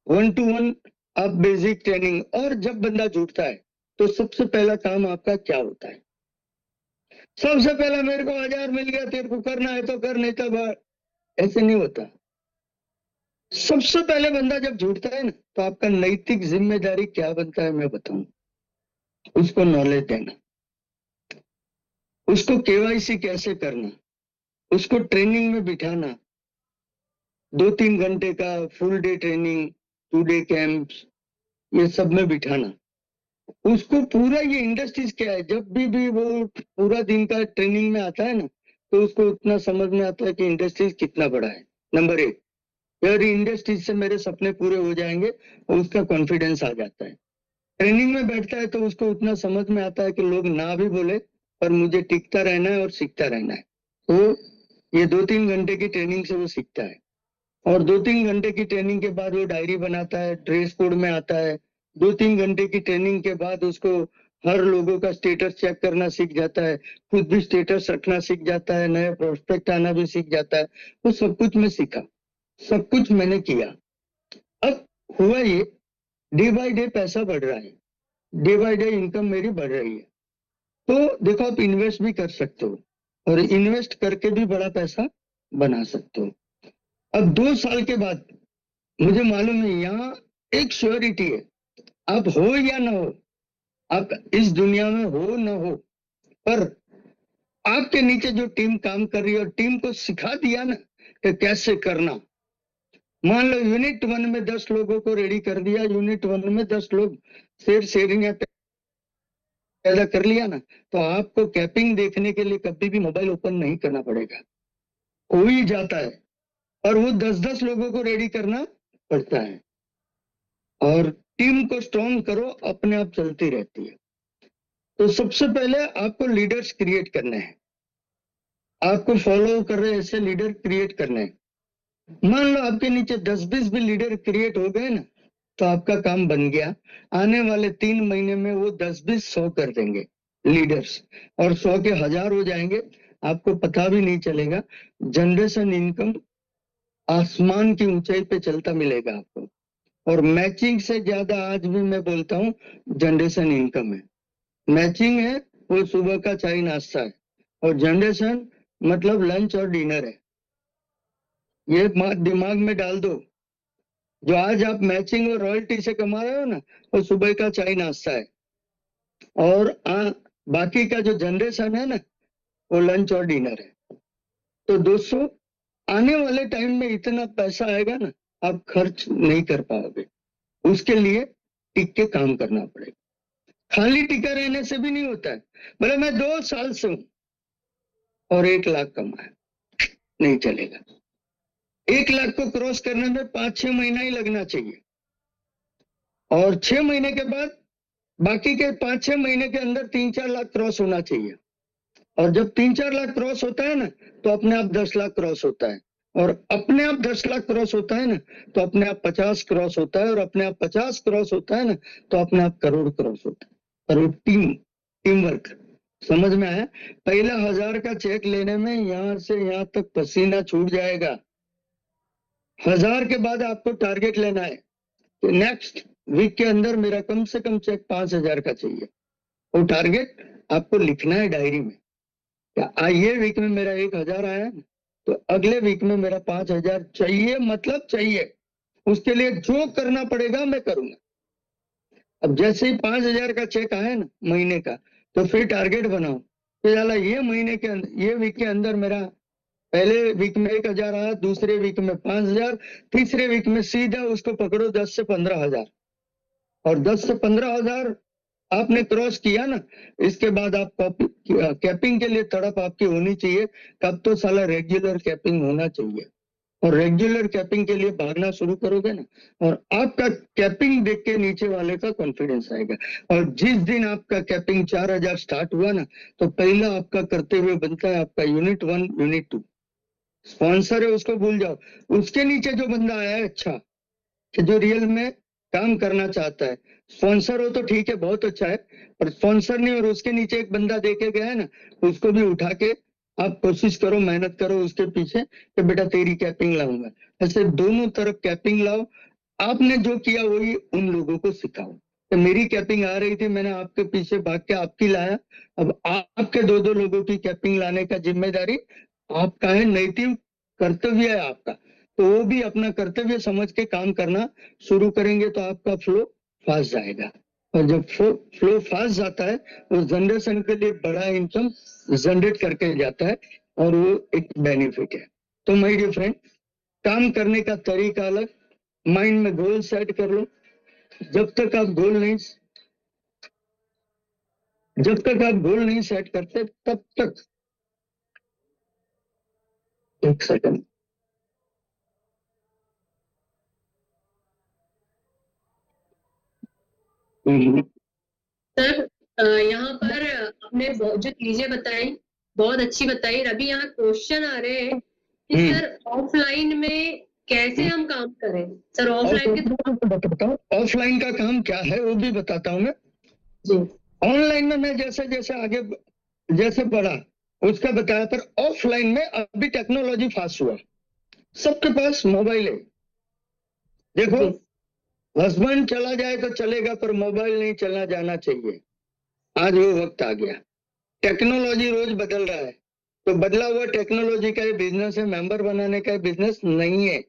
1 to 1 आप बेसिक ट्रेनिंग। और जब बंदा जुटता है तो सबसे पहला काम आपका क्या होता है, सबसे पहला मेरे को 1000 मिल गया, तेरे को करना है तो कर, नहीं तो बाहर, ऐसे नहीं होता। सबसे पहले बंदा जब जुटता है ना तो आपका नैतिक जिम्मेदारी क्या बनता है मैं बताऊं, उसको नॉलेज देना, उसको केवाईसी कैसे करना, उसको ट्रेनिंग में बिठाना। 2-3 घंटे का full day training, 2 day camps, ये सब में बिठाना उसको। पूरा ये इंडस्ट्रीज क्या है, जब भी वो पूरा दिन का ट्रेनिंग में आता है ना तो उसको उतना समझ में आता है कि इंडस्ट्रीज कितना बड़ा है। नंबर 1, यार इंडस्ट्रीज से मेरे सपने पूरे हो जाएंगे और उसका कॉन्फिडेंस आ जाता है। ट्रेनिंग में बैठता है तो उसको उतना समझ में आता है कि लोग ना भी बोले पर मुझे टिकता रहना है और सीखता रहना है। तो ये 2-3 घंटे की ट्रेनिंग से वो सीखता है। और 2-3 घंटे की ट्रेनिंग के बाद वो डायरी बनाता है, ड्रेस कोड में आता है। 2-3 घंटे की ट्रेनिंग के बाद उसको हर लोगों का स्टेटस चेक करना सीख जाता है, खुद भी स्टेटस रखना सीख जाता है, नए प्रोस्पेक्ट आना भी सीख जाता है। वो सब कुछ मैं सीखा, सब कुछ मैंने किया। अब हुआ ये, डे बाय डे पैसा बढ़ रहा है, डे बाय डे इनकम मेरी बढ़ रही है। तो देखो आप इन्वेस्ट भी कर सकते हो और इन्वेस्ट करके भी बड़ा पैसा बना सकते हो। अब 2 साल के बाद मुझे मालूम है यहाँ एक श्योरिटी है, आप हो या ना हो, आप इस दुनिया में हो ना हो, पर आपके नीचे जो टीम काम कर रही है और टीम को सिखा दिया ना कि कैसे करना। मान लो यूनिट 1 में 10 लोगों को रेडी कर दिया, यूनिट 1 में 10 लोग शेयरिंग पैदा कर लिया ना, तो आपको कैपिंग देखने के लिए कभी भी मोबाइल ओपन नहीं करना पड़ेगा, हो ही जाता है। और वो 10-10 लोगों को रेडी करना पड़ता है। और टीम को स्ट्रॉन्ग करो, अपने आप चलती रहती है। तो सबसे पहले आपको लीडर्स क्रिएट करने हैं, आपको फॉलो कर रहे ऐसे लीडर क्रिएट करने हैं। मान लो आपके नीचे 10-20 भी लीडर क्रिएट हो गए ना, तो आपका काम बन गया। आने वाले 3 महीने में वो 10-20 100 कर देंगे लीडर्स, और 100 के 1000 हो जाएंगे, आपको पता भी नहीं चलेगा। जनरेशन इनकम आसमान की ऊंचाई पे चलता मिलेगा आपको। और मैचिंग से ज्यादा आज भी मैं बोलता हूँ जनरेशन इनकम है। मैचिंग है वो सुबह का चाय नाश्ता है, और जनरेशन मतलब लंच और डिनर है। ये दिमाग में डाल दो। जो आज आप मैचिंग और रॉयल्टी से कमा रहे हो ना, वो सुबह का चाय नाश्ता है। और बाकी का जो जनरेशन है ना, वो लंच और डिनर है। तो दोस्तों, आने वाले टाइम में इतना पैसा आएगा ना, आप खर्च नहीं कर पाओगे। उसके लिए टिक के काम करना पड़ेगा। खाली टिका रहने से भी नहीं होता है। बोले मैं 2 साल से हूं और 1 लाख कमाया, नहीं चलेगा। 1 लाख को क्रॉस करने में 5-6 महीना ही लगना चाहिए, और 6 महीने के बाद बाकी के 5-6 महीने के अंदर 3-4 लाख क्रॉस होना चाहिए। और जब 3-4 लाख क्रॉस होता है ना, तो अपने आप 10 लाख क्रॉस होता है, और अपने आप 10 लाख क्रॉस होता है ना, तो अपने आप 50 क्रॉस होता है, और अपने आप 50 क्रॉस होता है ना, तो अपने आप करोड़ क्रॉस होता है। करोड़ टीम वर्क, समझ में आया? पहला 1000 का चेक लेने में यहां से यहां तक पसीना छूट जाएगा। 1000 के बाद आपको टारगेट लेना है कि नेक्स्ट वीक के अंदर मेरा कम से कम चेक 5000 का चाहिए। वो टारगेट आपको लिखना है डायरी में। ये वीक में मेरा 1000 आया, तो अगले वीक में मेरा 5000 चाहिए, मतलब चाहिए। उसके लिए जो करना पड़ेगा मैं करूंगा। अब जैसे ही 5000 का चेक आया ना महीने का, तो फिर टारगेट बनाओ तो साला ये महीने के अंदर, ये वीक के अंदर मेरा पहले वीक में 1000 आया, दूसरे वीक में 5000, तीसरे वीक में सीधा उसको पकड़ो 10 से 15,000। और 10 से 15,000 आपने क्रॉस किया ना, इसके बाद आप कैपिंग के लिए तड़प आपकी होनी चाहिए। कब तो साला रेगुलर कैपिंग होना चाहिए, और रेगुलर कैपिंग के लिए भागना शुरू करोगे ना, और आपका कैपिंग देख के नीचे वाले का कॉन्फिडेंस आएगा। और जिस दिन आपका कैपिंग 4000 स्टार्ट हुआ ना, तो पहला आपका करते हुए बनता है आपका यूनिट 1 यूनिट 2। स्पॉन्सर है उसको भूल जाओ, उसके नीचे जो बंदा आया है अच्छा, कि जो रियल में काम करना चाहता है। स्पॉन्सर हो तो ठीक है, बहुत अच्छा है, पर स्पॉन्सर नहीं और उसके नीचे एक बंदा देके गया है ना, उसको भी उठा के आप कोशिश करो, मेहनत करो उसके पीछे कि बेटा तेरी कैपिंग लाऊंगा। ऐसे दोनों तरफ कैपिंग लाओ। आपने जो किया वही उन लोगों को सिखाओ। तो मेरी कैपिंग आ रही थी, मैंने आपके पीछे भाग के आपकी लाया। अब आपके 2-2 लोगों की कैपिंग लाने का जिम्मेदारी आपका है, नैतिक कर्तव्य है आपका। तो वो भी अपना कर्तव्य समझ के काम करना शुरू करेंगे, तो आपका फ्लो फास्ट जाएगा। और जब फ्लो फास्ट जाता है, वो जनरेशन के लिए बड़ा इनकम जनरेट करके जाता है, और वो एक बेनिफिट है। तो माय डियर फ्रेंड, काम करने का तरीका अलग, माइंड में गोल सेट कर लो। जब तक आप गोल नहीं सेट करते, तब तक, एक सेकंड, सर यहाँ पर आपने जो चीजें बताई बहुत अच्छी बताई। अभी यहाँ क्वेश्चन आ रहे हैं कि सर ऑफलाइन में कैसे हम काम करें। सर ऑफलाइन के बताओ, ऑफलाइन का काम क्या है वो भी बताता हूँ मैं जी। ऑनलाइन में मैं जैसे जैसे आगे जैसे बढ़ा उसका बताया, पर ऑफलाइन में अभी टेक्नोलॉजी फास्ट हुआ, सबके पास मोबाइल है। देखो, हस्बैंड चला जाए तो चलेगा, पर मोबाइल नहीं चलना जाना चाहिए। आज वो वक्त आ गया। टेक्नोलॉजी रोज बदल रहा है, तो बदला हुआ टेक्नोलॉजी का बिजनेस है, मेंबर बनाने का बिजनेस नहीं है,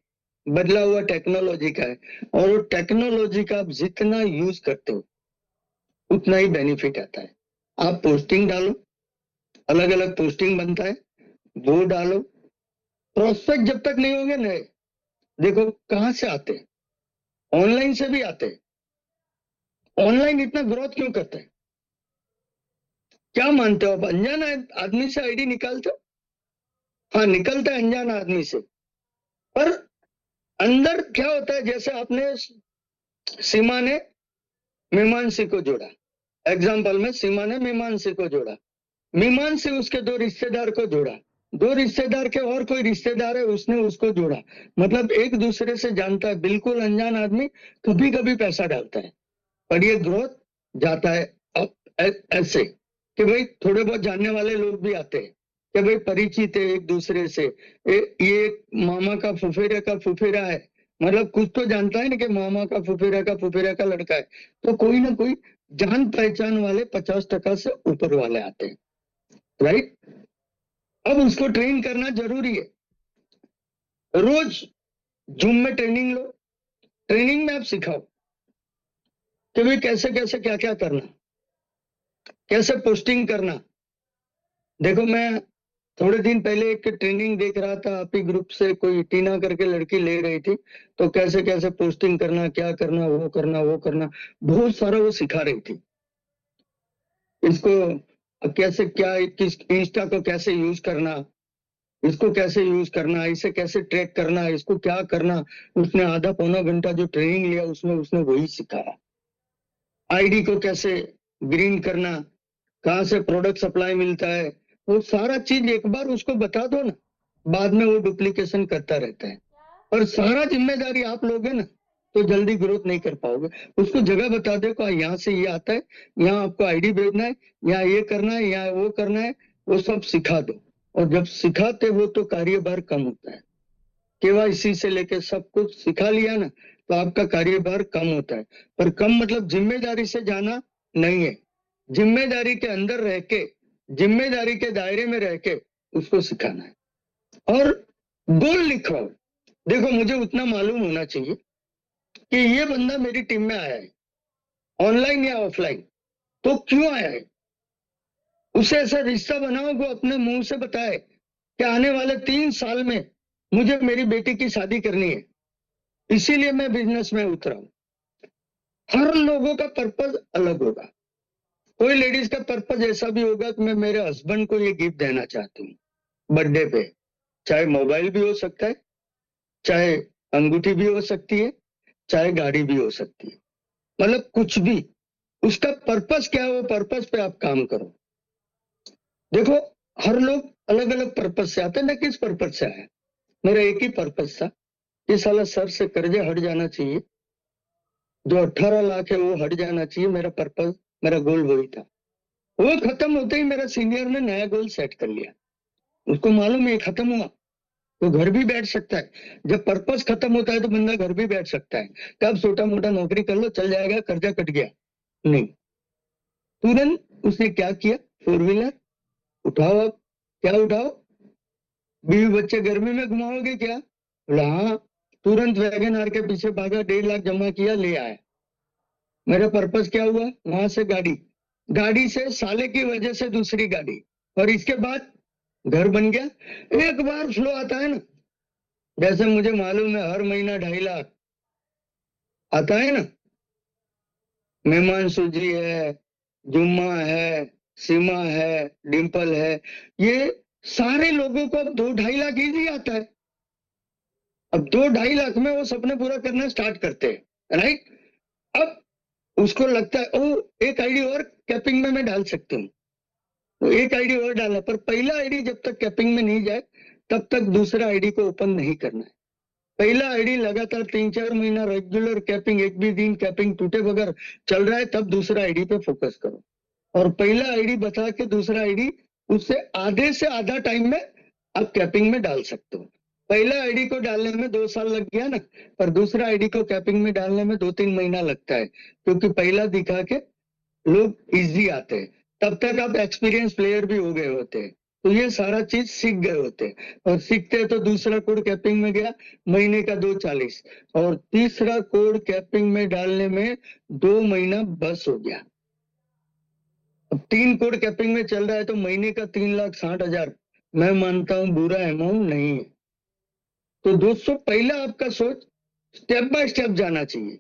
बदला हुआ टेक्नोलॉजी का है। और वो टेक्नोलॉजी का आप जितना यूज करते हो उतना ही बेनिफिट आता है। आप पोस्टिंग डालो, अलग अलग पोस्टिंग बनता है, वो डालो। प्रोस्पेक्ट जब तक नहीं होंगे नए, देखो कहां से आते हैं, ऑनलाइन से भी आते हैं। ऑनलाइन इतना ग्रोथ क्यों करता है? क्या मानते हो आप? अनजान आदमी से आईडी निकालते हो? हाँ, निकलता है अनजान आदमी से, पर अंदर क्या होता है? जैसे आपने सीमा ने मीमांसी को जोड़ा, एग्जाम्पल में सीमा ने मीमांसी को जोड़ा, मीमांसी उसके 2 रिश्तेदार को जोड़ा, दो रिश्तेदार के और कोई रिश्तेदार है, उसने उसको जोड़ा, मतलब एक दूसरे से जानता है। बिल्कुल अनजान आदमी कभी कभी पैसा डालता है, पर ये ग्रोथ जाता है ऐसे कि भाई थोड़े बहुत जानने वाले लोग भी आते हैं कि भाई परिचित है एक दूसरे से। ये मामा का फुफेरा का फुफेरा है, मतलब कुछ तो जानता है ना कि मामा का फुफेरा का लड़का है, तो कोई ना कोई जान पहचान वाले 50% से ऊपर वाले आते हैं, राइट। अब उसको ट्रेन करना जरूरी है। रोज जूम में ट्रेनिंग लो, ट्रेनिंग में आप सिखाओ कि भाई कैसे कैसे क्या क्या करना, कैसे पोस्टिंग करना। देखो मैं थोड़े दिन पहले एक ट्रेनिंग देख रहा था, आप ही ग्रुप से कोई टीना करके लड़की ले रही थी, तो कैसे कैसे पोस्टिंग करना, क्या करना, वो करना वो करना, बहुत सारा वो सिखा रही थी। इसको कैसे क्या, किस इंस्टा को कैसे यूज करना, इसको कैसे यूज करना, इसे कैसे ट्रैक करना, इसको क्या करना। उसने आधा पौना घंटा जो ट्रेनिंग लिया उसमें उसने वही सिखाया। आईडी को कैसे ग्रीन करना, कहाँ से प्रोडक्ट सप्लाई मिलता है, वो सारा चीज एक बार उसको बता दो ना, बाद में वो डुप्लीकेशन करता रहता है। और सारा जिम्मेदारी आप लोगे ना तो जल्दी ग्रोथ नहीं कर पाओगे। उसको जगह बता दे को यहाँ से ये आता है, यहाँ आपको आईडी भेजना है, यहाँ ये करना है, यहाँ वो करना है, वो सब सिखा दो। और जब सिखाते हो तो कार्यभार कम होता है। केवाईसी से लेके सब कुछ सिखा लिया ना तो आपका कार्यभार कम होता है। पर कम मतलब जिम्मेदारी से जाना नहीं है, जिम्मेदारी के अंदर रह के, जिम्मेदारी के दायरे में रह के उसको सिखाना है। और गोल लिखवाओ। देखो मुझे उतना मालूम होना चाहिए कि ये बंदा मेरी टीम में आया है, ऑनलाइन या ऑफलाइन, तो क्यों आया है। उसे ऐसा रिश्ता बनाओ वो अपने मुंह से बताए कि आने वाले 3 साल में मुझे मेरी बेटी की शादी करनी है, इसीलिए मैं बिजनेस में उतरा हूं। हर लोगों का पर्पज अलग होगा। कोई लेडीज का पर्पज ऐसा भी होगा कि मैं मेरे हस्बैंड को ये गिफ्ट देना चाहती हूँ बर्थडे पे, चाहे मोबाइल भी हो सकता है, चाहे अंगूठी भी हो सकती है, चाहे गाड़ी भी हो सकती है, मतलब कुछ भी। उसका पर्पस क्या है, वो पर्पस पे आप काम करो। देखो हर लोग अलग अलग पर्पस से आते हैं ना, किस पर्पस से आया। मेरा एक ही पर्पस था कि साला सर से कर्जे हट जाना चाहिए, जो 18 लाख है वो हट जाना चाहिए। मेरा पर्पस, मेरा गोल वही था। वो खत्म होते ही मेरा सीनियर ने नया गोल सेट कर लिया। उसको मालूम है खत्म हुआ तो घर भी बैठ सकता है। जब पर्पस खत्म होता है तो बंदा घर भी बैठ सकता है। तब छोटा मोटा नौकरी कर लो चल जाएगा, कर्जा कट गया, नहीं। तुरंत उसने क्या किया, 4 व्हीलर उठाओ। अब क्या उठाओ, बीवी बच्चे गर्मी में घुमाओगे क्या, बोला हाँ। तुरंत वैगन आर के पीछे भागा, 1.5 लाख जमा किया, ले आया। मेरा पर्पस क्या हुआ, वहां से गाड़ी, गाड़ी से साले की वजह से दूसरी गाड़ी, और इसके बाद घर बन गया। एक बार फ्लो आता है ना, जैसे मुझे मालूम है हर महीना 2.5 लाख आता है ना। मेहमान सूजी है, जुम्मा है, सीमा है, डिम्पल है, ये सारे लोगों को अब 2-2.5 लाख इजी आता है। अब 2-2.5 लाख में वो सपने पूरा करना स्टार्ट करते हैं, राइट। अब उसको लगता है ओ एक आईडी और कैपिंग में मैं डाल सकती हूँ, तो एक आईडी और डाला, पर पहला आईडी जब तक कैपिंग में नहीं जाए तब तक दूसरा आईडी को ओपन नहीं करना है। पहला आईडी लगातार 3-4 महीना रेगुलर कैपिंग, एक भी दिन कैपिंग टूटे बगैर चल रहा है, तब दूसरा आईडी पे फोकस करो। और पहला आईडी बता के दूसरा आईडी उससे आधे से आधा टाइम में आप कैपिंग में डाल सकते हो। पहला आईडी को डालने में 2 साल लग गया ना, पर दूसरा आईडी को कैपिंग में डालने में 2-3 महीना लगता है, क्योंकि पहला दिखा के लोग इजी आते हैं। तब तक आप एक्सपीरियंस प्लेयर भी हो गए होते हैं, तो ये सारा चीज सीख गए होते हैं। और सीखते तो दूसरा कोड कैपिंग में गया, महीने का 240, और तीसरा कोड कैपिंग में डालने में 2 महीना बस हो गया। अब 3 कोड कैपिंग में चल रहा है तो महीने का 3,60,000 मैं मानता हूं बुरा अमाउंट नहीं है। तो दोस्तों पहला आपका सोच स्टेप बाय स्टेप जाना चाहिए।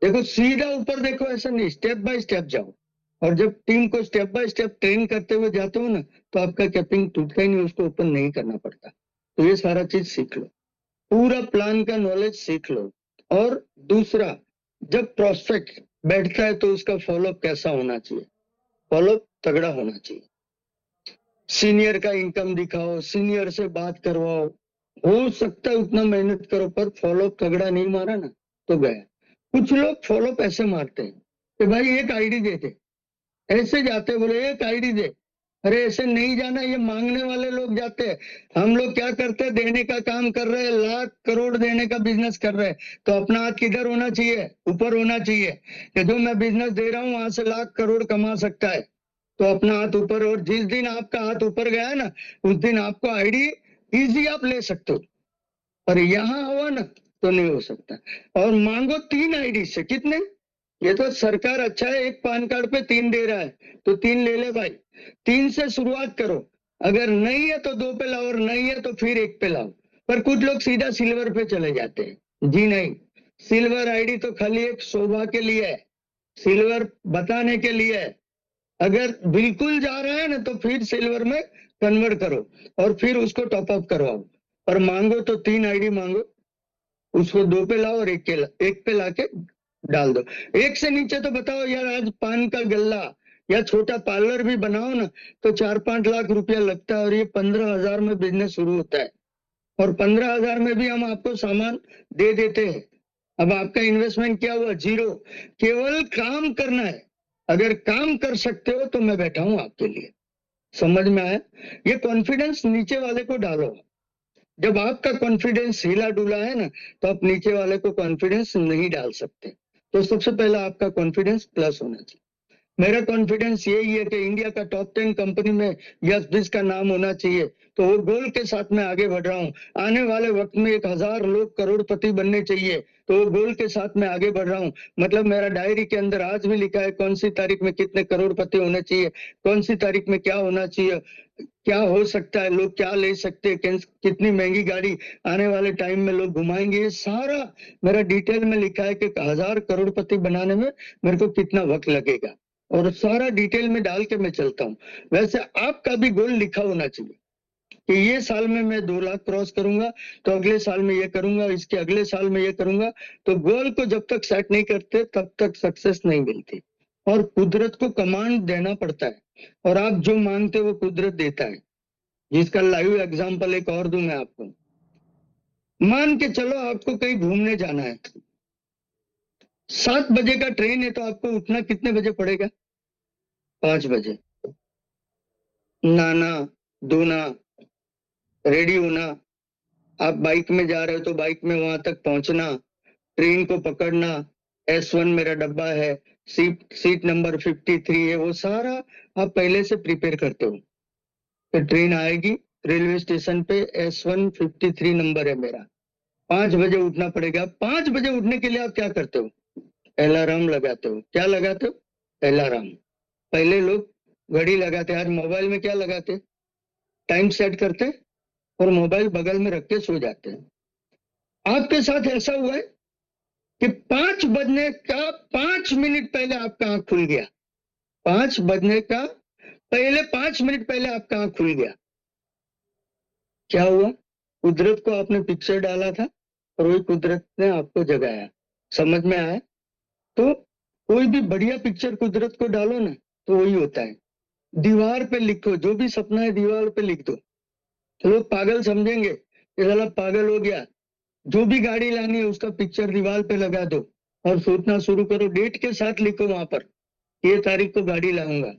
देखो सीधा ऊपर देखो ऐसा नहीं, स्टेप बाय स्टेप जाओ। और जब टीम को स्टेप बाय स्टेप ट्रेन करते हुए जाते हो ना तो आपका कैपिंग टूटता ही नहीं, उसको ओपन नहीं करना पड़ता। तो ये सारा चीज सीख लो, पूरा प्लान का नॉलेज सीख लो। और दूसरा, जब प्रोस्पेक्ट बैठता है तो उसका फॉलोअप कैसा होना चाहिए, फॉलोअप तगड़ा होना चाहिए। सीनियर का इनकम दिखाओ, सीनियर से बात करवाओ, हो सकता है उतना मेहनत करो, पर फॉलोअप तगड़ा नहीं मारा ना तो गया। कुछ लोग फॉलोअप ऐसे मारते हैं कि भाई एक आईडी दे दे, ऐसे जाते बोले एक आईडी दे। अरे ऐसे नहीं जाना, ये मांगने वाले लोग जाते हैं। हम लोग क्या करते हैं, देने का काम कर रहे हैं, लाख करोड़ देने का बिजनेस कर रहे हैं, तो अपना हाथ किधर होना चाहिए, ऊपर होना चाहिए कि जो मैं बिजनेस दे रहा हूँ वहां से लाख करोड़ कमा सकता है, तो अपना हाथ ऊपर। और जिस दिन आपका हाथ ऊपर गया है ना, उस दिन आपको आईडी इजी आप ले सकते हो, पर यहाँ हुआ ना तो नहीं हो सकता। और मांगो 3 आईडी से, कितने? ये तो सरकार अच्छा है, एक पैन कार्ड पे 3 दे रहा है, तो 3 ले ले भाई, 3 से शुरुआत करो। अगर नहीं है तो 2 पे लाओ, और नहीं है तो फिर 1 पे लाओ। पर कुछ लोग सीधा सिल्वर पे चले जाते हैं। जी नहीं, सिल्वर आईडी तो खाली एक शोभा के लिए है, सिल्वर बताने के लिए है। अगर बिल्कुल जा रहा है ना तो फिर सिल्वर में कन्वर्ट करो और फिर उसको टॉप अप करवाओ। पर मांगो तो 3 आईडी मांगो, उसको 2 पे लाओ और 1 पे लाके डाल दो। 1 से नीचे तो बताओ यार, आज पान का गल्ला या छोटा पार्लर भी बनाओ ना तो 4-5 लाख रुपया लगता है, और ये 15,000 में बिजनेस शुरू होता है, और 15,000 में भी हम आपको सामान दे देते हैं। अब आपका इन्वेस्टमेंट क्या हुआ? 0। केवल काम करना है। अगर काम कर सकते हो तो मैं बैठा हूं आपके लिए। समझ में आया? ये कॉन्फिडेंस नीचे वाले को डालो। जब आपका कॉन्फिडेंस हिला डुला है ना, तो आप नीचे वाले को कॉन्फिडेंस नहीं डाल सकते। तो सबसे पहला आपका कॉन्फिडेंस प्लस होना चाहिए। मेरा कॉन्फिडेंस यही है कि इंडिया का टॉप 10 कंपनी में यस बिस का नाम होना चाहिए, तो वो गोल के साथ मैं आगे बढ़ रहा हूँ। आने वाले वक्त में 1000 लोग करोड़पति बनने चाहिए, तो वो गोल के साथ मैं आगे बढ़ रहा हूँ। मतलब मेरा डायरी के अंदर आज भी लिखा है कौन सी तारीख में कितने करोड़पति होने चाहिए, कौन सी तारीख में क्या होना चाहिए, क्या हो सकता है, लोग क्या ले सकते हैं, कितनी महंगी गाड़ी आने वाले टाइम में लोग घुमाएंगे। ये सारा मेरा डिटेल में लिखा है कि 1000 करोड़पति बनाने में मेरे को कितना वक्त लगेगा, और सारा डिटेल में डाल के मैं चलता हूँ। वैसे आपका भी गोल लिखा होना चाहिए कि ये साल में मैं 2 लाख क्रॉस करूंगा, तो अगले साल में ये करूंगा, इसके अगले साल में ये करूंगा। तो गोल को जब तक सेट नहीं करते तब तक सक्सेस नहीं मिलती, और कुदरत को कमांड देना पड़ता है, और आप जो मांगते हो वो कुदरत देता है। जिसका लाइव एग्जांपल एक और दूं मैं आपको। मान के चलो आपको कहीं घूमने जाना है, 7 बजे का ट्रेन है, तो आपको उठना कितने बजे पड़ेगा? 5 बजे। नहाना, धोना, रेडी होना, आप बाइक में जा रहे हो तो बाइक में वहां तक पहुंचना, ट्रेन को पकड़ना, S1 मेरा डब्बा है, सीट नंबर 53 है, वो सारा आप पहले से प्रिपेयर करते हो। तो ट्रेन आएगी रेलवे स्टेशन पे, S1 53 नंबर है मेरा, 5 बजे उठना पड़ेगा। 5 बजे उठने के लिए आप क्या करते हो? अलार्म लगाते हो। क्या लगाते हो? अलार्म। पहले लोग घड़ी लगाते, आज मोबाइल में क्या लगाते? टाइम सेट करते और मोबाइल बगल में रख के सो जाते हैं। आपके साथ ऐसा हुआ है कि 5 बजने का 5 मिनट पहले आपका आंख खुल गया, 5 बजने का पहले 5 मिनट पहले आपका आंख खुल गया। क्या हुआ? कुदरत को आपने पिक्चर डाला था और वही कुदरत ने आपको जगाया। समझ में आया? तो कोई भी बढ़िया पिक्चर कुदरत को डालो ना तो वही होता है। दीवार पे लिखो, जो भी सपना है दीवार पे लिख दो, तो लोग पागल समझेंगे, ये साला पागल हो गया। जो भी गाड़ी लानी है उसका पिक्चर दीवार पे लगा दो और सोचना शुरू करो, डेट के साथ लिखो वहां पर, ये तारीख को गाड़ी लाऊंगा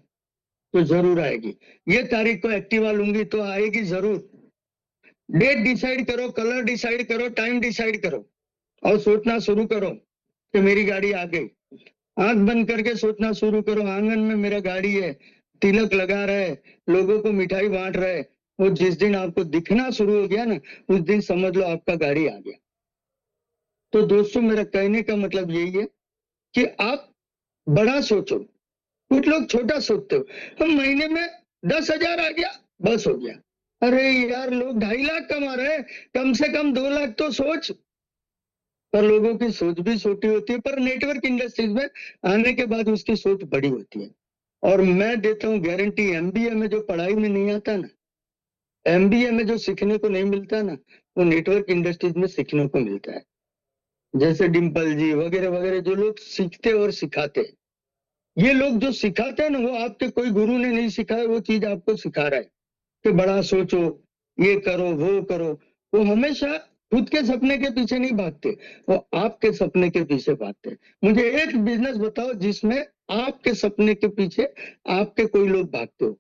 तो जरूर आएगी, ये तारीख को एक्टिवा लूंगी तो आएगी जरूर। डेट डिसाइड करो, कलर डिसाइड करो, टाइम डिसाइड करो, और सोचना शुरू करो कि मेरी गाड़ी आ गई। आंख बंद करके सोचना शुरू करो, आंगन में मेरा गाड़ी है, तिलक लगा रहे, लोगों को मिठाई बांट रहे। वो जिस दिन आपको दिखना शुरू हो गया ना, उस दिन समझ लो आपका गाड़ी आ गया। तो दोस्तों, मेरा कहने का मतलब यही है कि आप बड़ा सोचो। कुछ लोग छोटा सोचते हो, हम महीने में 10,000 आ गया बस हो गया। अरे यार, लोग 2.5 लाख कमा रहे हैं, कम से कम 2 लाख तो सोच। पर लोगों की सोच भी छोटी होती है, पर नेटवर्क इंडस्ट्रीज में आने के बाद उसकी सोच बड़ी होती है। और मैं देता हूँ गारंटी, एमबीए में जो पढ़ाई में नहीं आता ना, एमबीए में जो सीखने को नहीं मिलता ना, वो नेटवर्क इंडस्ट्रीज में सीखने को मिलता है। जैसे डिम्पल जी वगैरह वगैरह जो लोग सीखते और सिखाते, ये लोग जो सिखाते हैं ना, वो आपके कोई गुरु ने नहीं सिखाया, वो चीज आपको सिखा रहा है। कि बड़ा सोचो, ये करो, वो करो। वो हमेशा खुद के सपने के पीछे नहीं भागते, वो आपके सपने के पीछे भागते हैं। मुझे एक बिजनेस बताओ जिसमें आपके सपने के पीछे आपके कोई लोग भागते हो।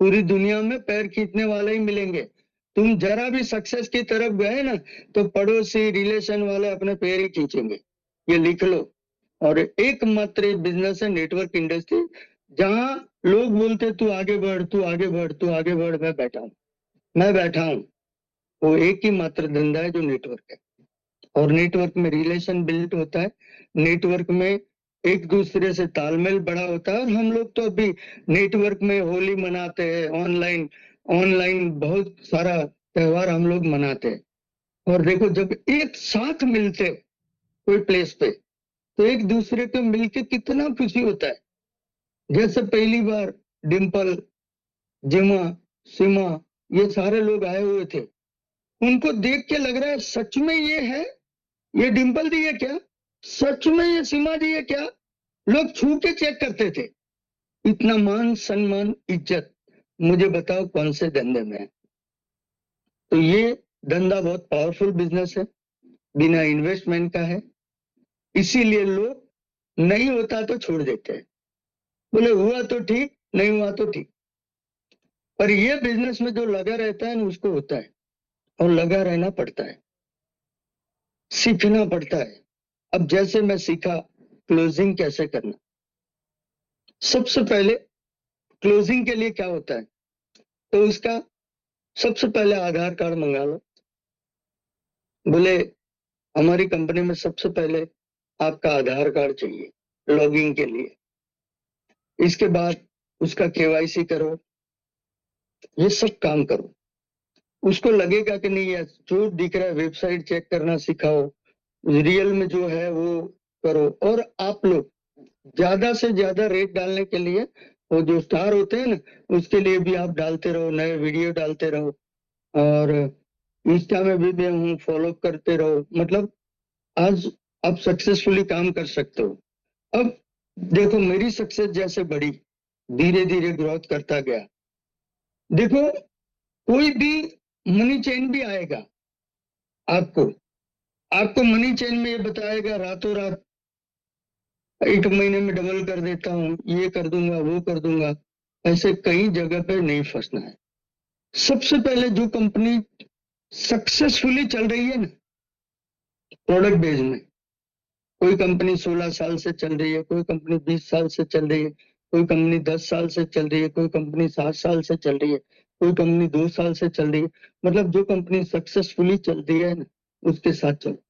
पूरी दुनिया में पैर खींचने वाले ही मिलेंगे। तुम जरा भी सक्सेस की तरफ गए ना, तो पड़ोसी रिलेशन वाले अपने पैर ही खींचेंगे। ये लिख लो। और एकमात्र बिजनेस है नेटवर्क इंडस्ट्री, जहां लोग बोलते तू आगे बढ़, तू आगे बढ़, तू आगे बढ़, मैं बैठा हूं। वो एक ही मात्र धंधा है जो नेटवर्क है। और नेटवर्क में रिलेशन बिल्ड होता है, नेटवर्क में एक दूसरे से तालमेल बड़ा होता है। और हम लोग तो अभी नेटवर्क में होली मनाते हैं, ऑनलाइन ऑनलाइन बहुत सारा त्योहार हम लोग मनाते हैं। और देखो, जब एक साथ मिलते कोई प्लेस पे, तो एक दूसरे को मिलके कितना खुशी होता है। जैसे पहली बार डिम्पल, जिमा, सीमा, ये सारे लोग आए हुए थे, उनको देख के लग रहा है सच में ये है, ये डिम्पल दी है क्या, सच में ये सीमा दी है क्या। लोग छू के चेक करते थे। इतना मान सम्मान इज्जत, मुझे बताओ कौन से धंधे में है। तो ये धंधा बहुत पावरफुल बिजनेस है, बिना इन्वेस्टमेंट का है। इसीलिए लोग नहीं होता तो छोड़ देते हैं, बोले हुआ तो ठीक, नहीं हुआ तो ठीक। पर ये बिजनेस में जो लगा रहता है ना, उसको होता है। और लगा रहना पड़ता है, सीखना पड़ता है। अब जैसे मैं सीखा क्लोजिंग कैसे करना। सबसे पहले क्लोजिंग के लिए क्या होता है, तो उसका सबसे पहले आधार कार्ड मंगा लो। बोले हमारी कंपनी में सबसे पहले आपका आधार कार्ड चाहिए लॉगिंग के लिए। इसके बाद उसका केवाईसी करो, ये सब काम करो। उसको लगेगा कि नहीं यार जो दिख रहा है, वेबसाइट चेक करना सिखाओ, रियल में जो है वो करो। और आप लोग ज्यादा से ज्यादा रेट डालने के लिए, वो जो स्टार होते हैं ना, उसके लिए भी आप डालते रहो, नए वीडियो डालते रहो। और इंस्टा में भी हम फॉलो करते रहो। मतलब आज आप सक्सेसफुली काम कर सकते हो। अब देखो मेरी सक्सेस जैसे बढ़ी, धीरे धीरे ग्रोथ करता गया। देखो कोई भी मनी चेन भी आएगा, आपको आपको मनी चेन में ये बताएगा रातों रात 1 महीने में डबल कर देता हूँ, ये कर दूंगा, वो कर दूंगा। ऐसे कई जगह पे नहीं फंसना है। सबसे पहले जो कंपनी सक्सेसफुली चल रही है ना, प्रोडक्ट बेस में, कोई कंपनी 16 साल से चल रही है, कोई कंपनी 20 साल से चल रही है, कोई कंपनी 10 साल से चल रही है, कोई कंपनी 7 साल से चल रही है, कोई कंपनी 2 साल से चल रही है। मतलब जो कंपनी सक्सेसफुली चल रही है ना, उसके साथ चलो।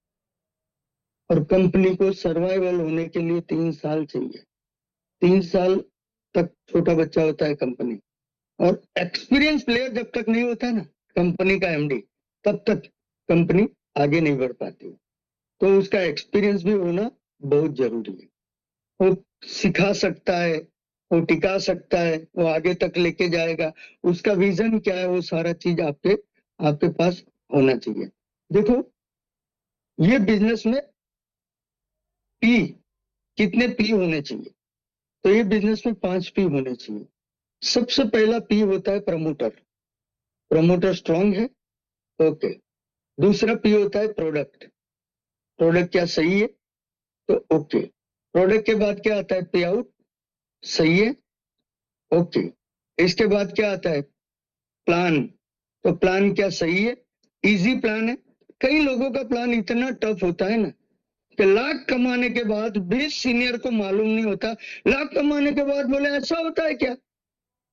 और कंपनी को सर्वाइवल होने के लिए 3 साल चाहिए। 3 साल तक छोटा बच्चा होता है कंपनी। और एक्सपीरियंस प्लेयर जब तक नहीं होता है ना, कंपनी का एमडी, तब तक कंपनी आगे नहीं बढ़ पाती। तो उसका एक्सपीरियंस भी होना बहुत जरूरी है। वो सिखा सकता है, वो टिका सकता है, वो आगे तक लेके जाएगा। उसका विजन क्या है, वो सारा चीज आपके आपके पास होना चाहिए। देखो ये बिजनेस में पी, कितने पी होने चाहिए, तो ये बिजनेस में 5 पी होने चाहिए। सबसे पहला पी होता है प्रमोटर। प्रमोटर स्ट्रांग है, ओके। दूसरा पी होता है प्रोडक्ट। प्रोडक्ट क्या सही है, तो ओके। प्रोडक्ट के बाद क्या आता है, पे आउट, सही है, ओके। इसके बाद क्या आता है, प्लान। तो प्लान क्या सही है, इजी प्लान है। कई लोगों का प्लान इतना टफ होता है ना, कि लाख कमाने के बाद भी सीनियर को मालूम नहीं होता। लाख कमाने के बाद बोले ऐसा होता है क्या,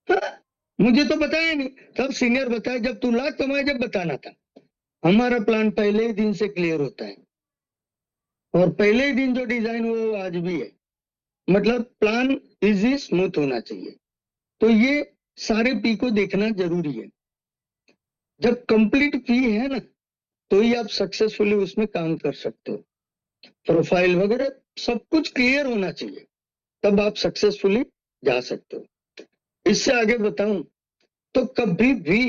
हाँ, मुझे तो बताया नहीं। तब सीनियर बताए जब तू लाख कमाए, जब बताना था। हमारा प्लान पहले ही दिन से क्लियर होता है, और पहले ही दिन जो डिजाइन हुआ वो आज भी है। मतलब प्लान इजी स्मूथ होना चाहिए। तो ये सारे पी को देखना जरूरी है। जब कंप्लीट पी है ना, तो ही आप सक्सेसफुली उसमें काम कर सकते हो। प्रोफाइल वगैरह सब कुछ क्लियर होना चाहिए, तब आप सक्सेसफुली जा सकते हो। इससे आगे बताऊं तो कभी भी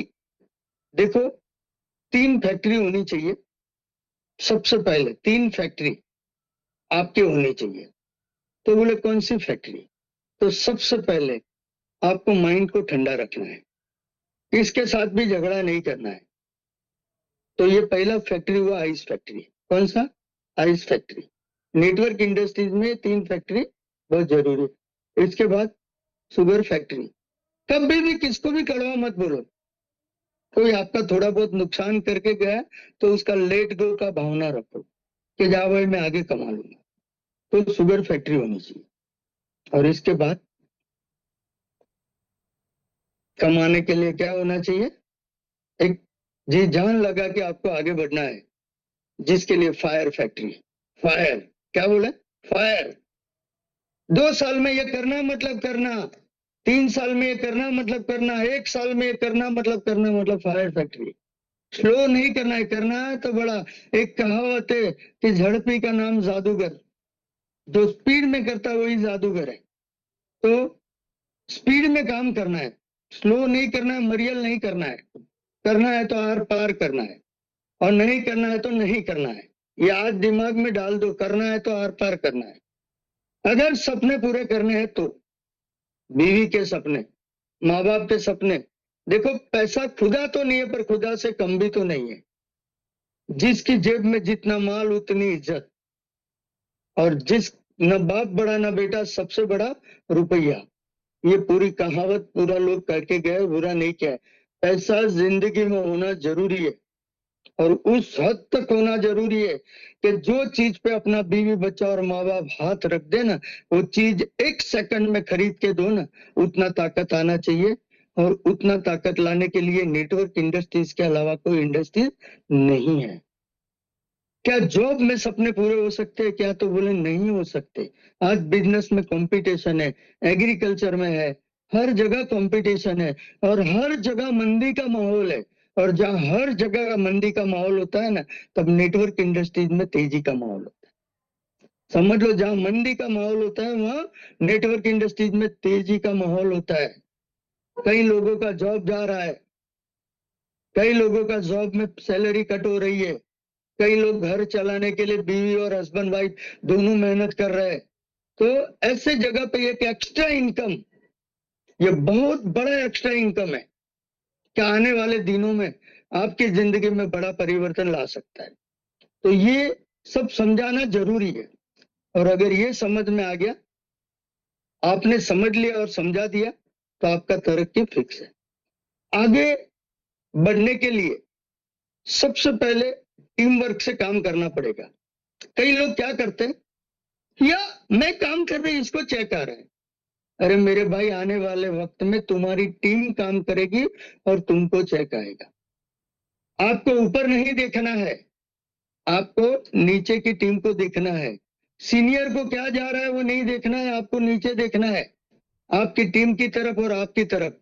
देखो 3 फैक्ट्री होनी चाहिए। सबसे पहले 3 फैक्ट्री आपके होनी चाहिए। तो बोले कौन सी फैक्ट्री, तो सबसे पहले आपको माइंड को ठंडा रखना है। किसके साथ भी झगड़ा नहीं करना है। तो ये पहला फैक्ट्री हुआ आइस फैक्ट्री। कौन सा? Ice factory. नेटवर्क इंडस्ट्रीज में 3 फैक्ट्री बहुत जरूरी है। इसके बाद शुगर फैक्ट्री। कभी भी किसको भी कड़वा मत बोलो। कोई आपका थोड़ा बहुत नुकसान करके गया तो उसका लेट गो का भावना रखो कि जा भाई मैं आगे कमा लूंगा। तो शुगर फैक्ट्री होनी चाहिए। और इसके बाद कमाने के लिए क्या होना चाहिए? एक जी जान लगा के आपको आगे बढ़ना है, जिसके लिए फायर फैक्ट्री। फायर क्या बोले? फायर। 2 साल में ये करना मतलब करना, 3 साल में ये करना मतलब करना, 1 साल में ये करना मतलब फायर फैक्ट्री। स्लो नहीं करना है तो बड़ा। एक कहावत है कि झड़पी का नाम जादूगर, जो स्पीड में करता वही जादूगर है। तो स्पीड में काम करना है, स्लो नहीं करना है, मरियल नहीं करना है। करना है तो आर पार करना है, और नहीं करना है तो नहीं करना है। ये आज दिमाग में डाल दो, करना है तो आर पार करना है। अगर सपने पूरे करने हैं तो बीवी के सपने, माँ बाप के सपने। देखो पैसा खुदा तो नहीं है, पर खुदा से कम भी तो नहीं है। जिसकी जेब में जितना माल उतनी इज्जत, और जिस न बाप बड़ा न बेटा, सबसे बड़ा रुपया। ये पूरी कहावत पूरा लोग करके गए, बुरा नहीं किया है। पैसा जिंदगी में होना जरूरी है, और उस हद तक होना जरूरी है कि जो चीज पे अपना बीवी बच्चा और माँ बाप हाथ रख दे ना, वो चीज 1 सेकंड में खरीद के दो ना, उतना ताकत आना चाहिए। और उतना ताकत लाने के लिए नेटवर्क इंडस्ट्रीज के अलावा कोई इंडस्ट्री नहीं है। क्या जॉब में सपने पूरे हो सकते हैं? क्या? तो बोले नहीं हो सकते। आज बिजनेस में कंपटीशन है, एग्रीकल्चर में है, हर जगह कंपटीशन है, और हर जगह मंदी का माहौल है। और जहाँ हर जगह मंदी का माहौल होता है ना, तब नेटवर्क इंडस्ट्रीज में तेजी का माहौल होता है। समझ लो, जहाँ मंदी का माहौल होता है वहाँ नेटवर्क इंडस्ट्रीज में तेजी का माहौल होता है। कई लोगों का जॉब जा रहा है, कई लोगों का जॉब में सैलरी कट हो रही है, कई लोग घर चलाने के लिए बीवी और हस्बैंड वाइफ दोनों मेहनत कर रहे हैं। तो ऐसे जगह पे एक एक्स्ट्रा इनकम, ये बहुत बड़ा एक्स्ट्रा इनकम है, क्या आने वाले दिनों में आपकी जिंदगी में बड़ा परिवर्तन ला सकता है। तो ये सब समझाना जरूरी है। और अगर ये समझ में आ गया, आपने समझ लिया और समझा दिया, तो आपका तरक्की फिक्स है। आगे बढ़ने के लिए सबसे पहले टीम वर्क से काम करना पड़ेगा। कई लोग क्या करते हैं, या मैं काम कर रही इसको चेक आ रहा है। अरे मेरे भाई, आने वाले वक्त में तुम्हारी टीम काम करेगी और तुमको चेक आएगा। आपको ऊपर नहीं देखना है, आपको नीचे की टीम को देखना है। सीनियर को क्या जा रहा है वो नहीं देखना है, आपको नीचे देखना है, आपकी टीम की तरफ और आपकी तरफ।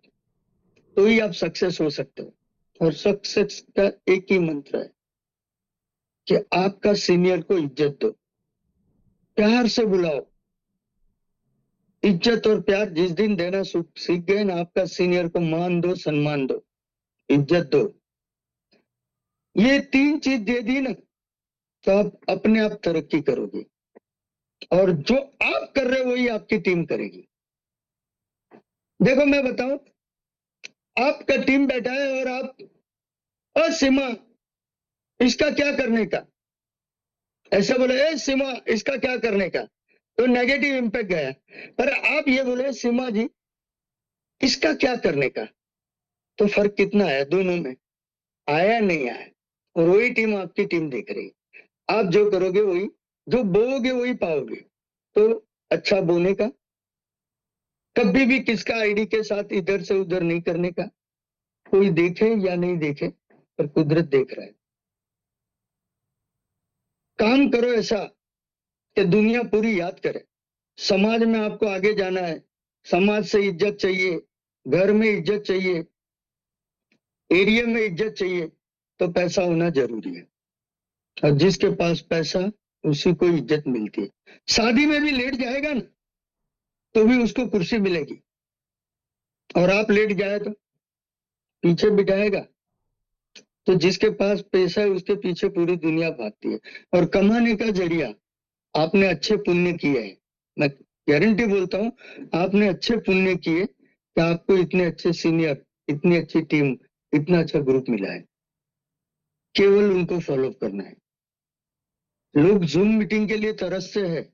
तो ही आप सक्सेस हो सकते हो। और सक्सेस का एक ही मंत्र है कि आपका सीनियर को इज्जत दो, प्यार से बुलाओ। इज्जत और प्यार जिस दिन देना सीख गए ना, आपका सीनियर को मान दो, सम्मान दो, इज्जत दो। ये 3 चीज दे दी ना, तो आप अपने आप तरक्की करोगे। और जो आप कर रहे हो वही आपकी टीम करेगी। देखो मैं बताऊं, आपका टीम बैठा है और आप सीमा इसका क्या करने का, ऐसा बोले सीमा इसका क्या करने का, तो नेगेटिव इंपैक्ट गया। पर आप ये बोले सीमा जी इसका क्या करने का, तो फर्क कितना आया दोनों में? आया नहीं आया। और वही टीम आपकी टीम देख रही। आप जो करोगे वही, जो बोओगे वही पाओगे। तो अच्छा बोने का, कभी भी किसका आईडी के साथ इधर से उधर नहीं करने का। कोई देखे या नहीं देखे, पर कुदरत देख रहा है। काम करो ऐसा कि दुनिया पूरी याद करे। समाज में आपको आगे जाना है, समाज से इज्जत चाहिए, घर में इज्जत चाहिए, एरिया में इज्जत चाहिए, तो पैसा होना जरूरी है। और जिसके पास पैसा, उसी को इज्जत मिलती है। शादी में भी लेट जाएगा ना, तो भी उसको कुर्सी मिलेगी, और आप लेट जाए तो पीछे बिठाएगा। तो जिसके पास पैसा है उसके पीछे पूरी दुनिया भागती है। और कमाने का जरिया आपने अच्छे पुण्य किए हैं, मैं गारंटी बोलता हूं, आपने अच्छे पुण्य किए कि आपको इतने अच्छे सीनियर इतनी अच्छी टीम, इतना अच्छा ग्रुप मिला है, केवल उनको फॉलो करना है। लोग जूम मीटिंग के लिए तरसते हैं।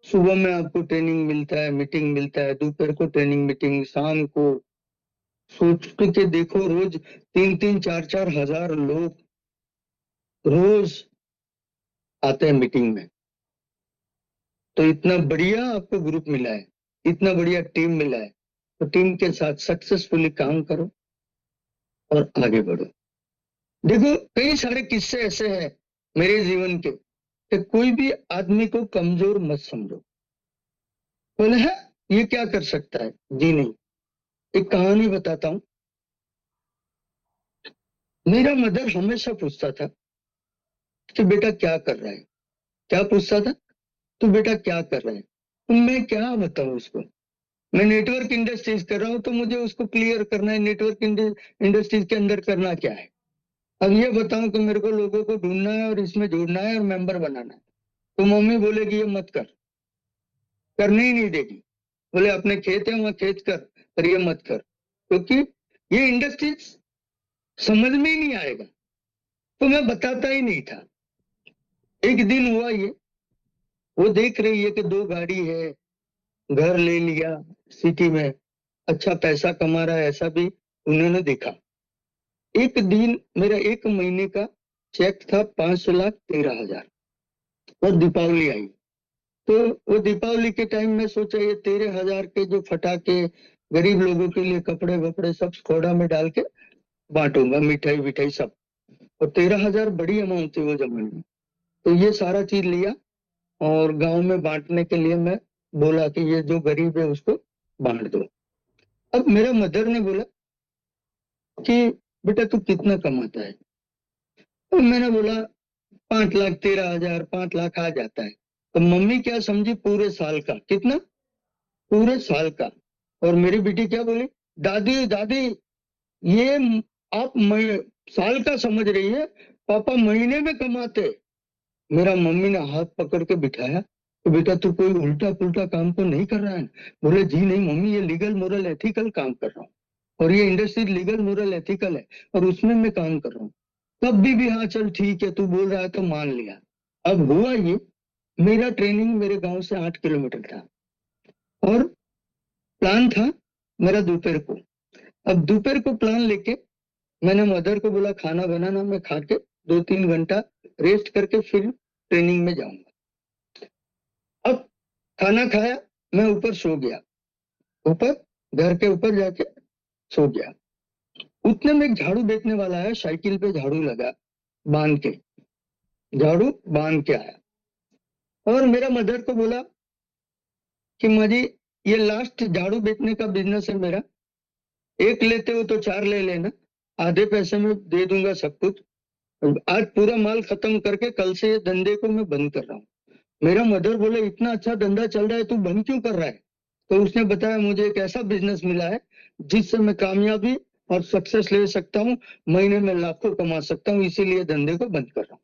सुबह में आपको ट्रेनिंग मिलता है, मीटिंग मिलता है, दोपहर को ट्रेनिंग मीटिंग, शाम को। सोच के देखो, रोज 3-3, 4-4 हजार लोग रोज आते हैं मीटिंग में। तो इतना बढ़िया आपको ग्रुप मिला है, इतना बढ़िया टीम मिला है, तो टीम के साथ सक्सेसफुली काम करो और आगे बढ़ो। देखो, कई सारे किस्से ऐसे हैं मेरे जीवन के कि कोई भी आदमी को कमजोर मत समझो। बोले है ये क्या कर सकता है? जी नहीं। एक कहानी बताता हूँ। मेरा मदर हमेशा पूछता था कि बेटा क्या कर रहा है। क्या पूछता था? तू बेटा क्या कर रहा है? तो मैं क्या बताऊं उसको। मैं नेटवर्क इंडस्ट्रीज कर रहा हूँ, तो मुझे उसको क्लियर करना है नेटवर्क इंडस्ट्रीज के अंदर करना क्या है। अब ये बताऊं कि मेरे को लोगों को ढूंढना है और इसमें जोड़ना है और मेंबर बनाना है, तो मम्मी बोलेगी ये मत कर, करने ही नहीं देगी। बोले अपने खेत है वहां खेत कर, पर ये मत कर, क्योंकि ये इंडस्ट्रीज समझ में ही नहीं आएगा। तो मैं बताता ही नहीं था। एक दिन हुआ ये, वो देख रही है कि 2 गाड़ी है, घर ले लिया सिटी में, अच्छा पैसा कमा रहा है, ऐसा भी उन्होंने देखा। एक दिन मेरा 1 महीने का चेक था 5,13,000, और दीपावली आई। तो वो दीपावली के टाइम में सोचा ये 13,000 के जो फटाके गरीब लोगों के लिए कपड़े वपड़े सब खोड़ा में डाल के बांटूंगा, मिठाई विठाई सब। और 13,000 बड़ी अमाउंट थी वो जमाने में। तो ये सारा चीज लिया और गांव में बांटने के लिए मैं बोला कि ये जो गरीब है उसको बांट दो। अब मेरा मदर ने बोला कि बेटा तू कितना कमाता है? तो मैंने बोला 5,13,000, 5 लाख आ जाता है। तो मम्मी क्या समझी, पूरे साल का। कितना? पूरे साल का। और मेरी बेटी क्या बोली, दादी दादी ये आप साल का समझ रही है, पापा महीने में कमाते। मेरा मम्मी ने हाथ पकड़ के बिठाया, तो बेटा तू कोई उल्टा पुल्टा काम तो नहीं कर रहा है? बोले जी नहीं मम्मी, ये लीगल मोरल एथिकल काम कर रहा हूँ, और ये इंडस्ट्री लीगल मोरल एथिकल है और उसमें मैं काम कर रहा हूँ। तब भी हाँ चल ठीक है, तू बोल रहा है तो मान लिया। अब हुआ ये, मेरा ट्रेनिंग मेरे गांव से 8 किलोमीटर था और प्लान था मेरा दोपहर को। अब दोपहर को प्लान लेके मैंने मदर को बोला खाना बनाना, मैं खा के 2-3 घंटा रेस्ट करके फिर ट्रेनिंग में जाऊंगा। अब खाना खाया, मैं ऊपर सो गया, ऊपर घर के ऊपर जाके सो गया। उतने में एक झाड़ू बेचने वाला है, साइकिल पे झाड़ू लगा बांध के, झाड़ू बांध के आया और मेरा मदर को बोला कि माँ जी ये लास्ट झाड़ू बेचने का बिजनेस है मेरा, एक लेते हो तो 4 ले लेना, आधे पैसे में दे दूंगा सब कुछ। आज पूरा माल खत्म करके कल से ये धंधे को मैं बंद कर रहा हूँ। मेरा मदर बोले इतना अच्छा धंधा चल रहा है, तू बंद क्यों कर रहा है? तो उसने बताया मुझे एक ऐसा बिजनेस मिला है जिससे मैं कामयाबी और सक्सेस ले सकता हूँ, महीने में लाखों कमा सकता हूँ, इसीलिए धंधे को बंद कर रहा हूँ।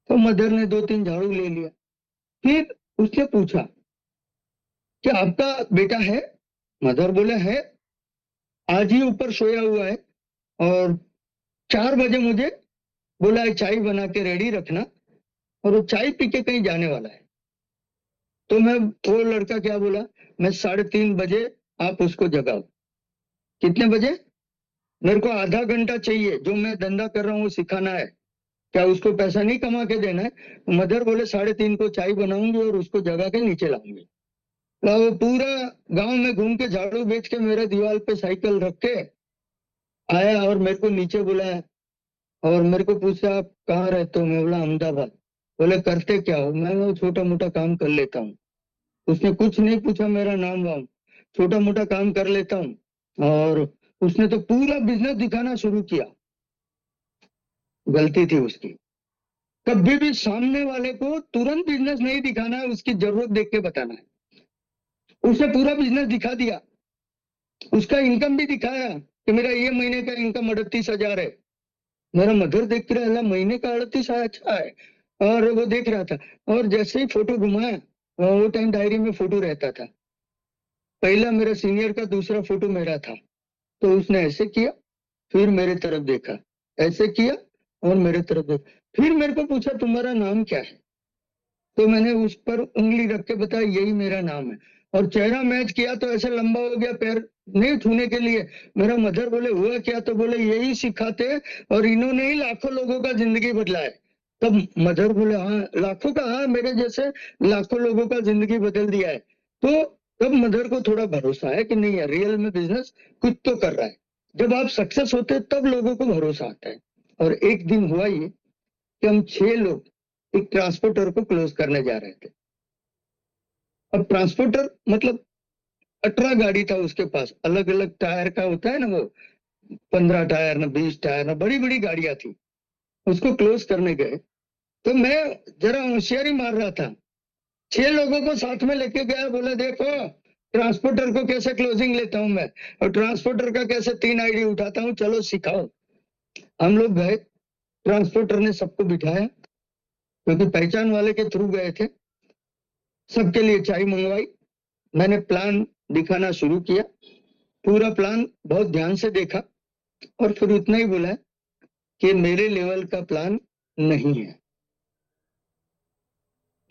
तो मदर ने 2-3 झाड़ू ले लिया। फिर उसने पूछा कि आपका बेटा है? मदर बोले है, आज ही ऊपर सोया हुआ है और 4 बजे मुझे बोला है चाय बना के रेडी रखना, और वो चाय पी के कहीं जाने वाला है। तो वो लड़का क्या बोला, मैं 3:30 बजे आप उसको जगाओ। कितने बजे? मेरे को आधा घंटा चाहिए, जो मैं धंधा कर रहा हूँ वो सिखाना है, क्या उसको पैसा नहीं कमा के देना है? मदर बोले 3:30 को चाय बनाऊंगी और उसको जगा के नीचे लाऊंगी। तो वो पूरा गांव में घूम के झाड़ू बेच के मेरे दीवार पे साइकिल रख के आया और मेरे को नीचे बुलाया और मेरे को पूछा आप कहाँ रहते हो? मैं बोला अहमदाबाद। बोले करते क्या हो? मैं वो छोटा मोटा काम कर लेता हूँ। उसने कुछ नहीं पूछा मेरा नाम वाम, छोटा मोटा काम कर लेता हूँ। और उसने तो पूरा बिजनेस दिखाना शुरू किया। गलती थी उसकी। कभी भी सामने वाले को तुरंत बिजनेस नहीं दिखाना है, उसकी जरूरत देख के बताना है। उसने पूरा बिजनेस दिखा दिया, उसका इनकम भी दिखाया कि मेरा ये महीने का इनकम 38,000 है। मेरा मदर देख रहा है, महीने का 38 अच्छा है, और वो देख रहा था। और जैसे ही फोटो घुमाया, वो टाइम डायरी में फोटो रहता था, पहला मेरा सीनियर का, दूसरा फोटो मेरा था। तो उसने ऐसे किया, फिर मेरे तरफ देखा, ऐसे किया और मेरे तरफ देखा, फिर मेरे को पूछा तुम्हारा नाम क्या है? तो मैंने उस पर उंगली रख के बताया यही मेरा नाम है, और चेहरा मैच किया तो ऐसे लंबा हो गया पैर नहीं छूने के लिए। मेरा मदर बोले हुआ क्या? तो बोले यही सिखाते, और इन्होंने ही लाखों लोगों का जिंदगी बदला है। तब मदर बोले हाँ लाखों का, हाँ मेरे जैसे लाखों लोगों का जिंदगी बदल दिया है। तो तब मदर को थोड़ा भरोसा है कि नहीं यार रियल में बिजनेस कुछ तो कर रहा है। जब आप सक्सेस होते हैं तब लोगों को भरोसा आता है। और एक दिन हुआ ये कि हम 6 लोग एक ट्रांसपोर्टर को क्लोज करने जा रहे थे। अब ट्रांसपोर्टर मतलब 18 गाड़ी था उसके पास, अलग अलग टायर का होता है ना, वो 15 टायर ना 20 टायर ना, बड़ी बड़ी गाड़ियां थी। उसको क्लोज करने गए तो मैं जरा होशियारी मार रहा था, 6 लोगों को साथ में लेके गया, बोले देखो ट्रांसपोर्टर को कैसे क्लोजिंग लेता हूं मैं, और ट्रांसपोर्टर का कैसे 3 आईडी उठाता हूं, चलो सिखाओ। हम लोग गए, ट्रांसपोर्टर ने सबको बिठाया, क्योंकि पहचान वाले के थ्रू गए थे। सबके लिए चाय मंगवाई, मैंने प्लान दिखाना शुरू किया, पूरा प्लान बहुत ध्यान से देखा, और फिर इतना ही बोला कि मेरे लेवल का प्लान नहीं है।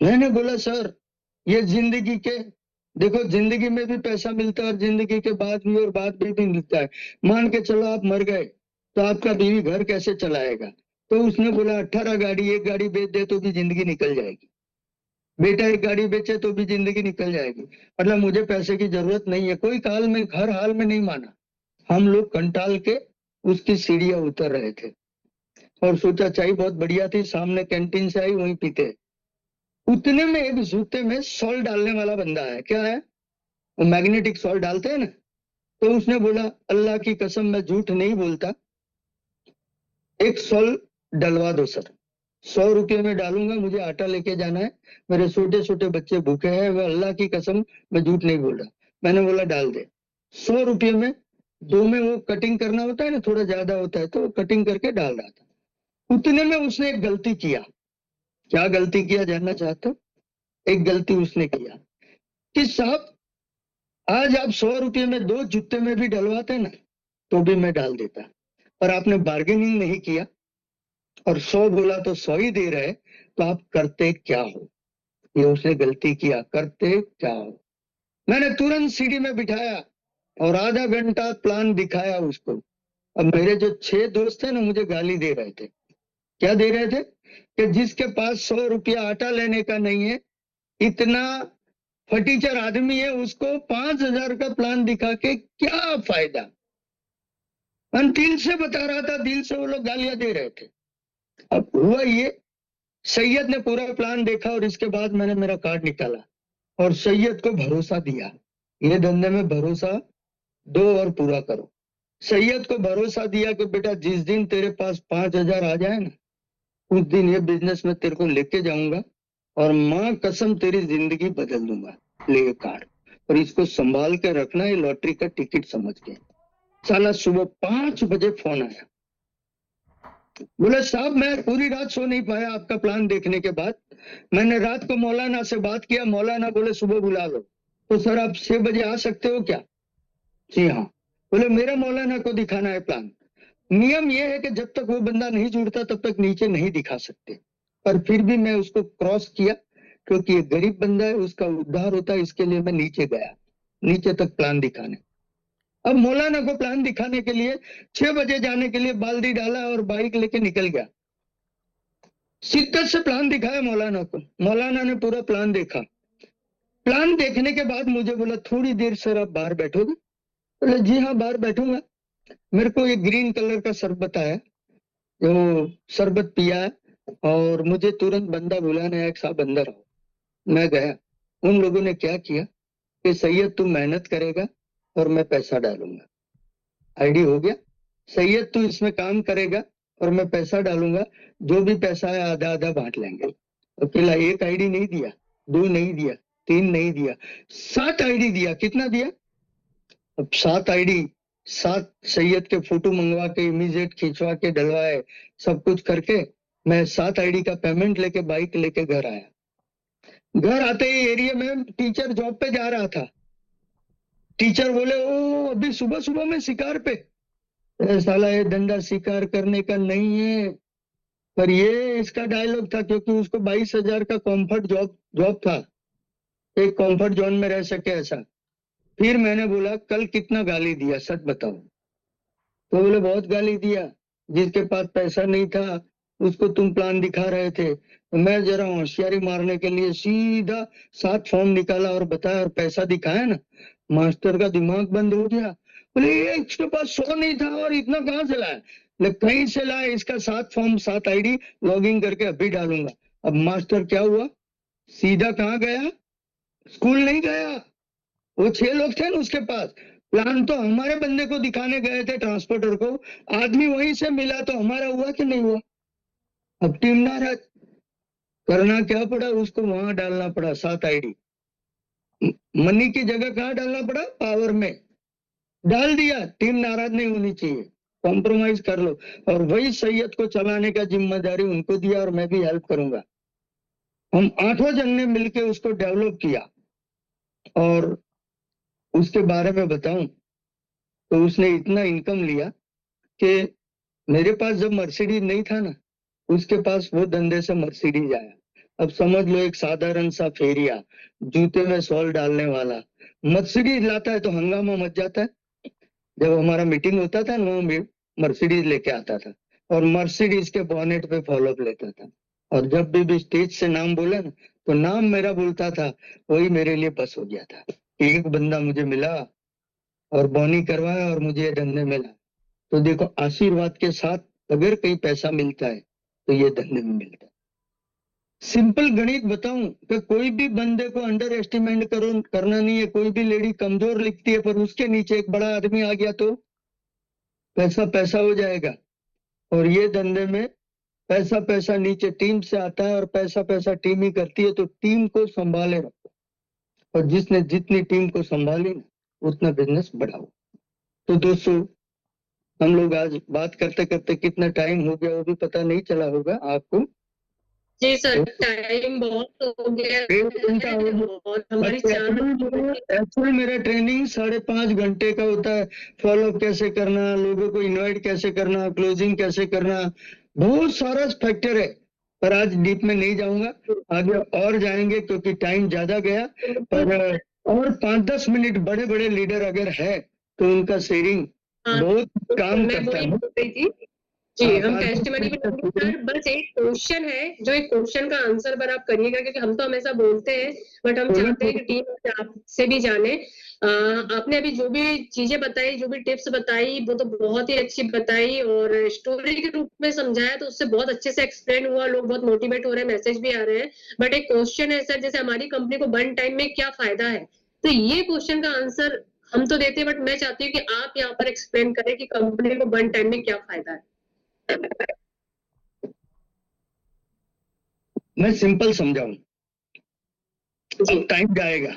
मैंने बोला सर ये जिंदगी के, देखो जिंदगी में भी पैसा मिलता है और जिंदगी के बाद भी और बाद भी मिलता है। मान के चलो आप मर गए तो आपका बीवी घर कैसे चलाएगा? तो उसने बोला 18 गाड़ी, एक गाड़ी बेच दे तो भी जिंदगी निकल जाएगी, बेटा एक गाड़ी बेचे तो भी जिंदगी निकल जाएगी। मतलब मुझे पैसे की जरूरत नहीं है। कोई काल में हर हाल में नहीं माना। हम लोग कंटाल के उसकी सीढ़ियां उतर रहे थे और सोचा चाय बहुत बढ़िया थी, सामने कैंटीन से आई वहीं पीते। उतने में एक जूते में सॉल्ट डालने वाला बंदा है, क्या है वो मैग्नेटिक सॉल्ट डालते हैं ना, तो उसने बोला अल्लाह की कसम मैं झूठ नहीं बोलता, एक सॉल्ट डलवा दो सर, 100 रुपये में डालूंगा, मुझे आटा लेके जाना है, मेरे छोटे छोटे बच्चे भूखे हैं, वो अल्लाह की कसम मैं झूठ नहीं बोल रहा। मैंने बोला डाल दे। 100 रुपये में 2 में वो कटिंग करना होता है ना, थोड़ा ज्यादा होता है, तो वो कटिंग करके डाल रहा था। उतने में उसने एक गलती किया। क्या गलती किया जानना चाहते हो? एक गलती उसने किया कि साहब आज आप 100 रुपये में 2 जूते में भी डलवाते ना तो भी मैं डाल देता, पर आपने बार्गेनिंग नहीं किया और 100 बोला तो 100 ही दे रहे, तो आप करते क्या हो? ये उसने गलती किया, करते क्या हो? मैंने तुरंत सीढ़ी में बिठाया और आधा घंटा प्लान दिखाया उसको। अब मेरे जो 6 दोस्त थे ना मुझे गाली दे रहे थे। क्या दे रहे थे? कि जिसके पास 100 रुपया आटा लेने का नहीं है, इतना फटीचर आदमी है, उसको 5,000 का प्लान दिखा के क्या फायदा? मैं दिल से बता रहा था, दिल से वो लोग गालियां दे रहे थे। अब हुआ ये, सैयद ने पूरा प्लान देखा और इसके बाद मैंने मेरा कार्ड निकाला और सैयद को भरोसा दिया, ये धंधे में भरोसा दो और पूरा करो। सैयद को भरोसा दिया कि बेटा जिस दिन तेरे पास 5,000 आ जाए ना, उस दिन ये बिजनेस में तेरे को लेके जाऊंगा और मां कसम तेरी जिंदगी बदल दूंगा। ले ये कार्ड और इसको संभाल के रखना, ये लॉटरी का टिकट समझ के। साला सुबह 5 बजे फोन आया, बोले साहब मैं पूरी रात सो नहीं पाया आपका प्लान देखने के बाद, मैंने रात को मौलाना से बात किया, मौलाना बोले सुबह बुला लो। तो सर आप 6 बजे आ सकते हो क्या? जी हाँ। बोले मेरा मौलाना को दिखाना है प्लान। नियम यह है कि जब तक वो बंदा नहीं जुड़ता तब तक नीचे नहीं दिखा सकते, पर फिर भी मैं उसको क्रॉस किया क्योंकि ये गरीब बंदा है, उसका उद्धार होता है, इसके लिए मैं नीचे गया, नीचे तक प्लान दिखाने। अब मौलाना को प्लान दिखाने के लिए 6 बजे जाने के लिए बाल्टी डाला और बाइक लेके निकल गया। शिद्दत से प्लान दिखाया मौलाना को, मौलाना ने पूरा प्लान देखा। प्लान देखने के बाद मुझे बोला थोड़ी देर सर आप बाहर बैठोगे? बोले जी हाँ बाहर बैठूंगा। मेरे को एक ग्रीन कलर का शरबत आया, जो शरबत पिया और मुझे तुरंत बंदा बुलाने आया, साहब अंदर आओ। मैं गया। उन लोगों ने क्या किया कि सैयद तू मेहनत करेगा और मैं पैसा डालूंगा। आईडी हो गया, सैयद तू इसमें काम करेगा और मैं पैसा डालूंगा, जो भी पैसा है आधा आधा बांट लेंगे। अकेला एक आईडी नहीं दिया, 2 नहीं दिया, 3 नहीं दिया, 7 आईडी दिया। कितना दिया? अब 7 आईडी, 7 सैयद के फोटो मंगवा के इमीडिएट खिंचवा के डलवाए, सब कुछ करके मैं 7 आईडी का पेमेंट लेके बाइक लेके घर आया। घर आते ही एरिया में टीचर जॉब पे जा रहा था, टीचर बोले ओ अभी सुबह सुबह में शिकार पे। साला ये धंधा शिकार करने का नहीं है, पर ये इसका डायलॉग था क्योंकि उसको 22,000 का कॉम्फर्ट जॉब था, एक कॉम्फर्ट जोन में रह सके ऐसा। फिर मैंने बोला कल कितना गाली दिया सच बताओ? तो बोले बहुत गाली दिया, जिसके पास पैसा नहीं था उसको तुम प्लान दिखा रहे थे। तो मैं जरा होशियारी मारने के लिए सीधा 7 फॉर्म निकाला और बताया और पैसा दिखाया ना, मास्टर का दिमाग बंद हो गया। बोले ये इसके पास 100 नहीं था और इतना कहाँ से लाया? कहीं से लाया, इसका 7 फॉर्म 7 आईडी लॉगिंग करके अभी डालूंगा। अब मास्टर क्या हुआ, सीधा कहाँ गया, स्कूल नहीं गया। वो 6 लोग थे ना उसके पास, प्लान तो हमारे बंदे को दिखाने गए थे ट्रांसपोर्टर को, आदमी वहीं से मिला तो हमारा हुआ कि नहीं हुआ? अब टीम नाराज, करना क्या पड़ा, उसको वहां डालना पड़ा 7 आईडी। मनी की जगह कहाँ डालना पड़ा, पावर में डाल दिया। टीम नाराज नहीं होनी चाहिए, कॉम्प्रोमाइज कर लो। और वही सैयद को चलाने का जिम्मेदारी उनको दिया और मैं भी हेल्प करूंगा। हम 8 जन ने मिलके उसको डेवलप किया। और उसके बारे में बताऊं तो उसने इतना इनकम लिया कि मेरे पास जब मर्सिडीज नहीं था ना, उसके पास वो धंधे से मर्सिडीज आया। अब समझ लो एक साधारण सा फेरिया, जूते में सॉल डालने वाला, मर्सिडीज लाता है तो हंगामा मच जाता है। जब हमारा मीटिंग होता था ना, वो मर्सिडीज लेके आता था और मर्सिडीज के बॉनेट पे फॉलोअप लेता था। और जब भी स्टेज से नाम बोला ना, तो नाम मेरा बोलता था, वही मेरे लिए बस हो गया था। एक बंदा मुझे मिला और बॉनी करवाया और मुझे ये धंधे मिला। तो देखो आशीर्वाद के साथ अगर कहीं पैसा मिलता है तो ये धंधे में मिलता है। सिंपल गणित बताऊं कि कोई भी बंदे को अंडर एस्टिमेट करना नहीं है। कोई भी लेडी कमजोर लिखती है पर उसके नीचे एक बड़ा आदमी आ गया तो पैसा पैसा हो जाएगा। और ये धंधे में पैसा पैसा नीचे टीम से आता है और पैसा पैसा टीम ही करती है। तो टीम को संभाले रखो, और जिसने जितनी टीम को संभाली उतना बिजनेस बढ़ाओ। तो दोस्तों, हम लोग आज बात करते करते कितना टाइम हो गया वो भी पता नहीं चला होगा आपको। जी सर, टाइम बहुत हो गया 1.5 घंटा हो गया। और हमारी एक्चुअली मेरा ट्रेनिंग 5.5 घंटे का होता है। फॉलो कैसे करना, लोगों को इनवाइट कैसे करना, क्लोजिंग कैसे करना, बहुत सारा फैक्टर है। पर आज डीप में नहीं जाऊंगा, आगे और जाएंगे क्योंकि टाइम ज्यादा गया। पर और 5-10 मिनट बड़े बड़े लीडर अगर है तो उनका शेयरिंग बहुत काम करता है। जी, हम टेस्टिमनी भी लेंगे सर। बस एक क्वेश्चन है, जो एक क्वेश्चन का आंसर पर आप करिएगा, क्योंकि हम तो हमेशा बोलते हैं बट हम चाहते हैं कि टीम आपसे भी जाने। आपने अभी जो भी चीजें बताई, जो भी टिप्स बताई, वो तो बहुत ही अच्छी बताई और स्टोरी के रूप में समझाया तो उससे बहुत अच्छे से एक्सप्लेन हुआ। लोग बहुत मोटिवेट हो रहे हैं, मैसेज भी आ रहे हैं। बट एक क्वेश्चन है सर, जैसे हमारी कंपनी को 1 टाइम में क्या फायदा है, तो ये क्वेश्चन का आंसर हम तो देते हैं, बट मैं चाहती हूँ कि आप यहाँ पर एक्सप्लेन करें कि कंपनी को 1 टाइम में क्या फायदा है। मैं सिंपल समझाऊं, टाइम जाएगा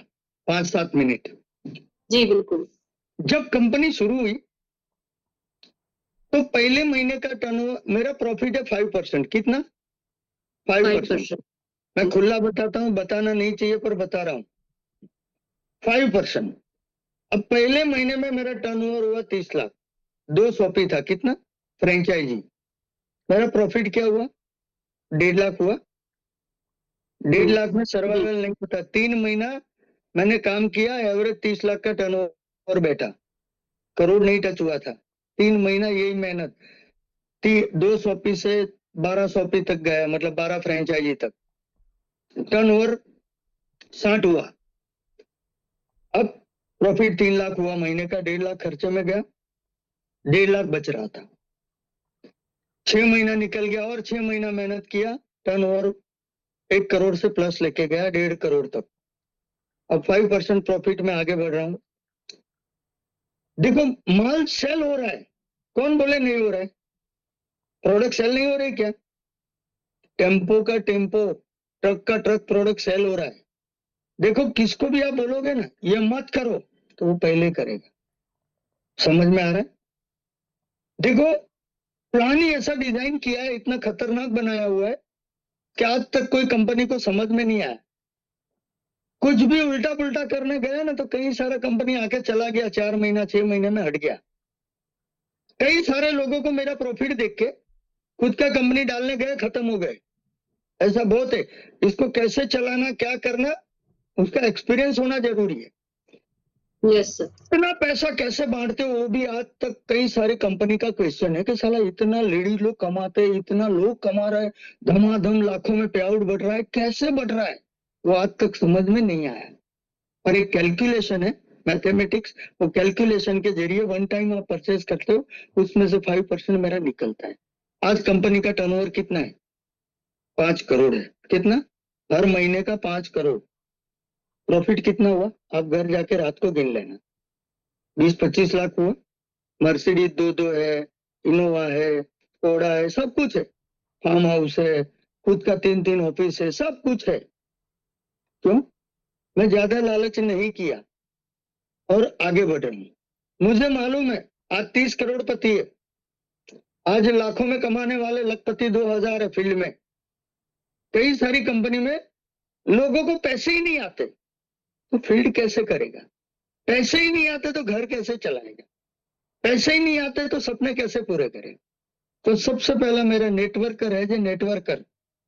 5-7 मिनट। जी बिल्कुल। जब कंपनी शुरू हुई तो पहले महीने का टर्नओवर, मेरा प्रॉफिट है 5%। कितना? 5%। मैं खुला बताता हूं, बताना नहीं चाहिए पर बता रहा हूं, 5%। अब पहले महीने में मेरा टर्नओवर हुआ 30 लाख, 2 शॉपी था। कितना? फ्रेंचाइजी। मेरा प्रॉफिट क्या हुआ? 1.5 लाख हुआ। 1.5 लाख में सर्वाइवल नहीं होता। 3 महीना मैंने काम किया, एवरेज 30 लाख का टर्नओवर बैठा, करोड़ नहीं टच हुआ था। 3 महीना यही मेहनत, 2 शॉपी से 12 शॉपी तक गया, मतलब 12 फ्रेंचाइजी तक। टर्नओवर 60 हुआ। अब प्रॉफिट 3 लाख हुआ महीने का, 1.5 लाख खर्चे में गया, 1.5 लाख बच रहा था। 6 महीना निकल गया और 6 महीना मेहनत किया, टर्नओवर 1 करोड़ से प्लस लेके गया, 1.5 करोड़ तक। अब 5% प्रॉफिट में आगे बढ़ रहा हूं। देखो माल सेल हो रहा है, कौन बोले नहीं हो रहा है? प्रोडक्ट सेल नहीं हो रही क्या? टेम्पो का टेम्पो, ट्रक का ट्रक प्रोडक्ट सेल हो रहा है। देखो किसको भी आप बोलोगे ना ये मत करो तो वो पहले करेगा। समझ में आ रहा है? देखो प्लान ही ऐसा डिजाइन किया है, इतना खतरनाक बनाया हुआ है कि आज तक कोई कंपनी को समझ में नहीं आया। कुछ भी उल्टा पुल्टा करने गया ना तो कई सारा कंपनी आके चला गया, 4 महीना 6 महीने में हट गया। कई सारे लोगों को मेरा प्रॉफिट देख के खुद का कंपनी डालने गए, खत्म हो गए। ऐसा बहुत है। इसको कैसे चलाना, क्या करना, उसका एक्सपीरियंस होना जरूरी है। Yes sir. इतना पैसा कैसे बांटते हो, वो भी आज तक कई सारी कंपनी का क्वेश्चन है कि साला इतना लेडीज लोग कमाते हैं, इतना लोग कमा रहे हैं, धमाधम लाखों में पे आउट बढ़ रहा है, कैसे बढ़ रहा है वो आज तक समझ में नहीं आया। और एक कैलकुलेशन है, मैथमेटिक्स, वो कैलकुलेशन के जरिए वन टाइम आप परचेज करते हो, उसमें से 5% मेरा निकलता है। आज कंपनी का टर्नओवर कितना है? 5 करोड़ है। कितना? हर महीने का 5 करोड़। प्रॉफिट कितना हुआ आप घर जाके रात को गिन लेना। 20-25 लाख हुआ। मर्सिडीज 2 है, इनोवा है, स्कोडा है, सब कुछ है, फार्म हाउस है, खुद का 3 ऑफिस है, सब कुछ है। क्यों? मैं ज्यादा लालच नहीं किया और आगे बढ़ रही हूँ। मुझे मालूम है आज 30 करोड़पति है, आज लाखों में कमाने वाले लखपति 2000 है फील्ड में। कई सारी कंपनी में लोगों को पैसे ही नहीं आते तो फील्ड कैसे करेगा? पैसे ही नहीं आते तो घर कैसे चलाएगा? पैसे ही नहीं आते तो सपने कैसे पूरे करेगा? तो सबसे पहला मेरा नेटवर्कर है, जो नेटवर्कर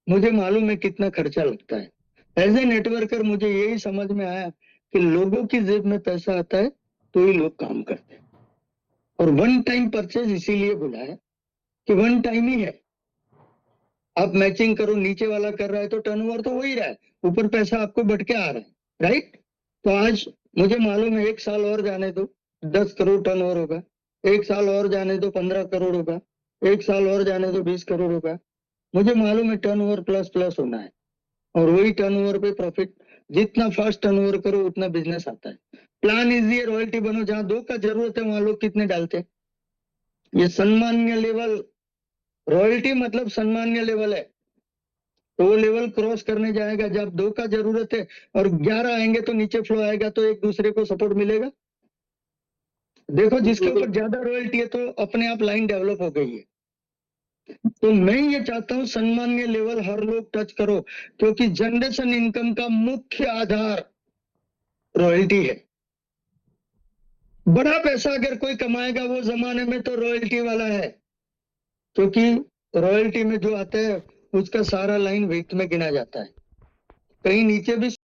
मुझे मालूम है कितना खर्चा लगता है। एज ए नेटवर्कर मुझे यही समझ में आया कि लोगों की जेब में पैसा आता है तो ही लोग काम करते हैं। और वन टाइम परचेज इसीलिए बुलाया कि वन टाइम ही है। आप मैचिंग करो, नीचे वाला कर रहा है तो टर्नओवर तो हो ही रहा है, ऊपर पैसा आपको बढ़ के आ रहा है, राइट? तो आज मुझे मालूम है 1 साल और जाने दो 10 करोड़ टर्नओवर होगा, 1 साल और जाने दो 15 करोड़ होगा, 1 साल और जाने दो 20 करोड़ होगा। मुझे मालूम है टर्नओवर प्लस प्लस होना है और वही टर्नओवर पे प्रॉफिट। जितना फास्ट टर्नओवर करो उतना बिजनेस आता है। प्लान इजी है, रॉयल्टी बनो, जहां 2 का जरूरत है वहां लोग कितने डालते हैं? ये सम्मान्य लेवल, रॉयल्टी मतलब सम्मान्य लेवल है, तो वो लेवल क्रॉस करने जाएगा जब 2 का जरूरत है और 11 आएंगे तो नीचे फ्लो आएगा तो एक दूसरे को सपोर्ट मिलेगा। देखो जिसके ऊपर ज्यादा रॉयल्टी है तो अपने आप लाइन डेवलप हो गई है। तो मैं ये चाहता हूं सम्मान्य लेवल हर लोग टच करो, क्योंकि जनरेशन इनकम का मुख्य आधार रॉयल्टी है। बड़ा पैसा अगर कोई कमाएगा वो जमाने में तो रॉयल्टी वाला है, क्योंकि रॉयल्टी में जो आता है उसका सारा लाइन वित्त में गिना जाता है। कहीं नीचे भी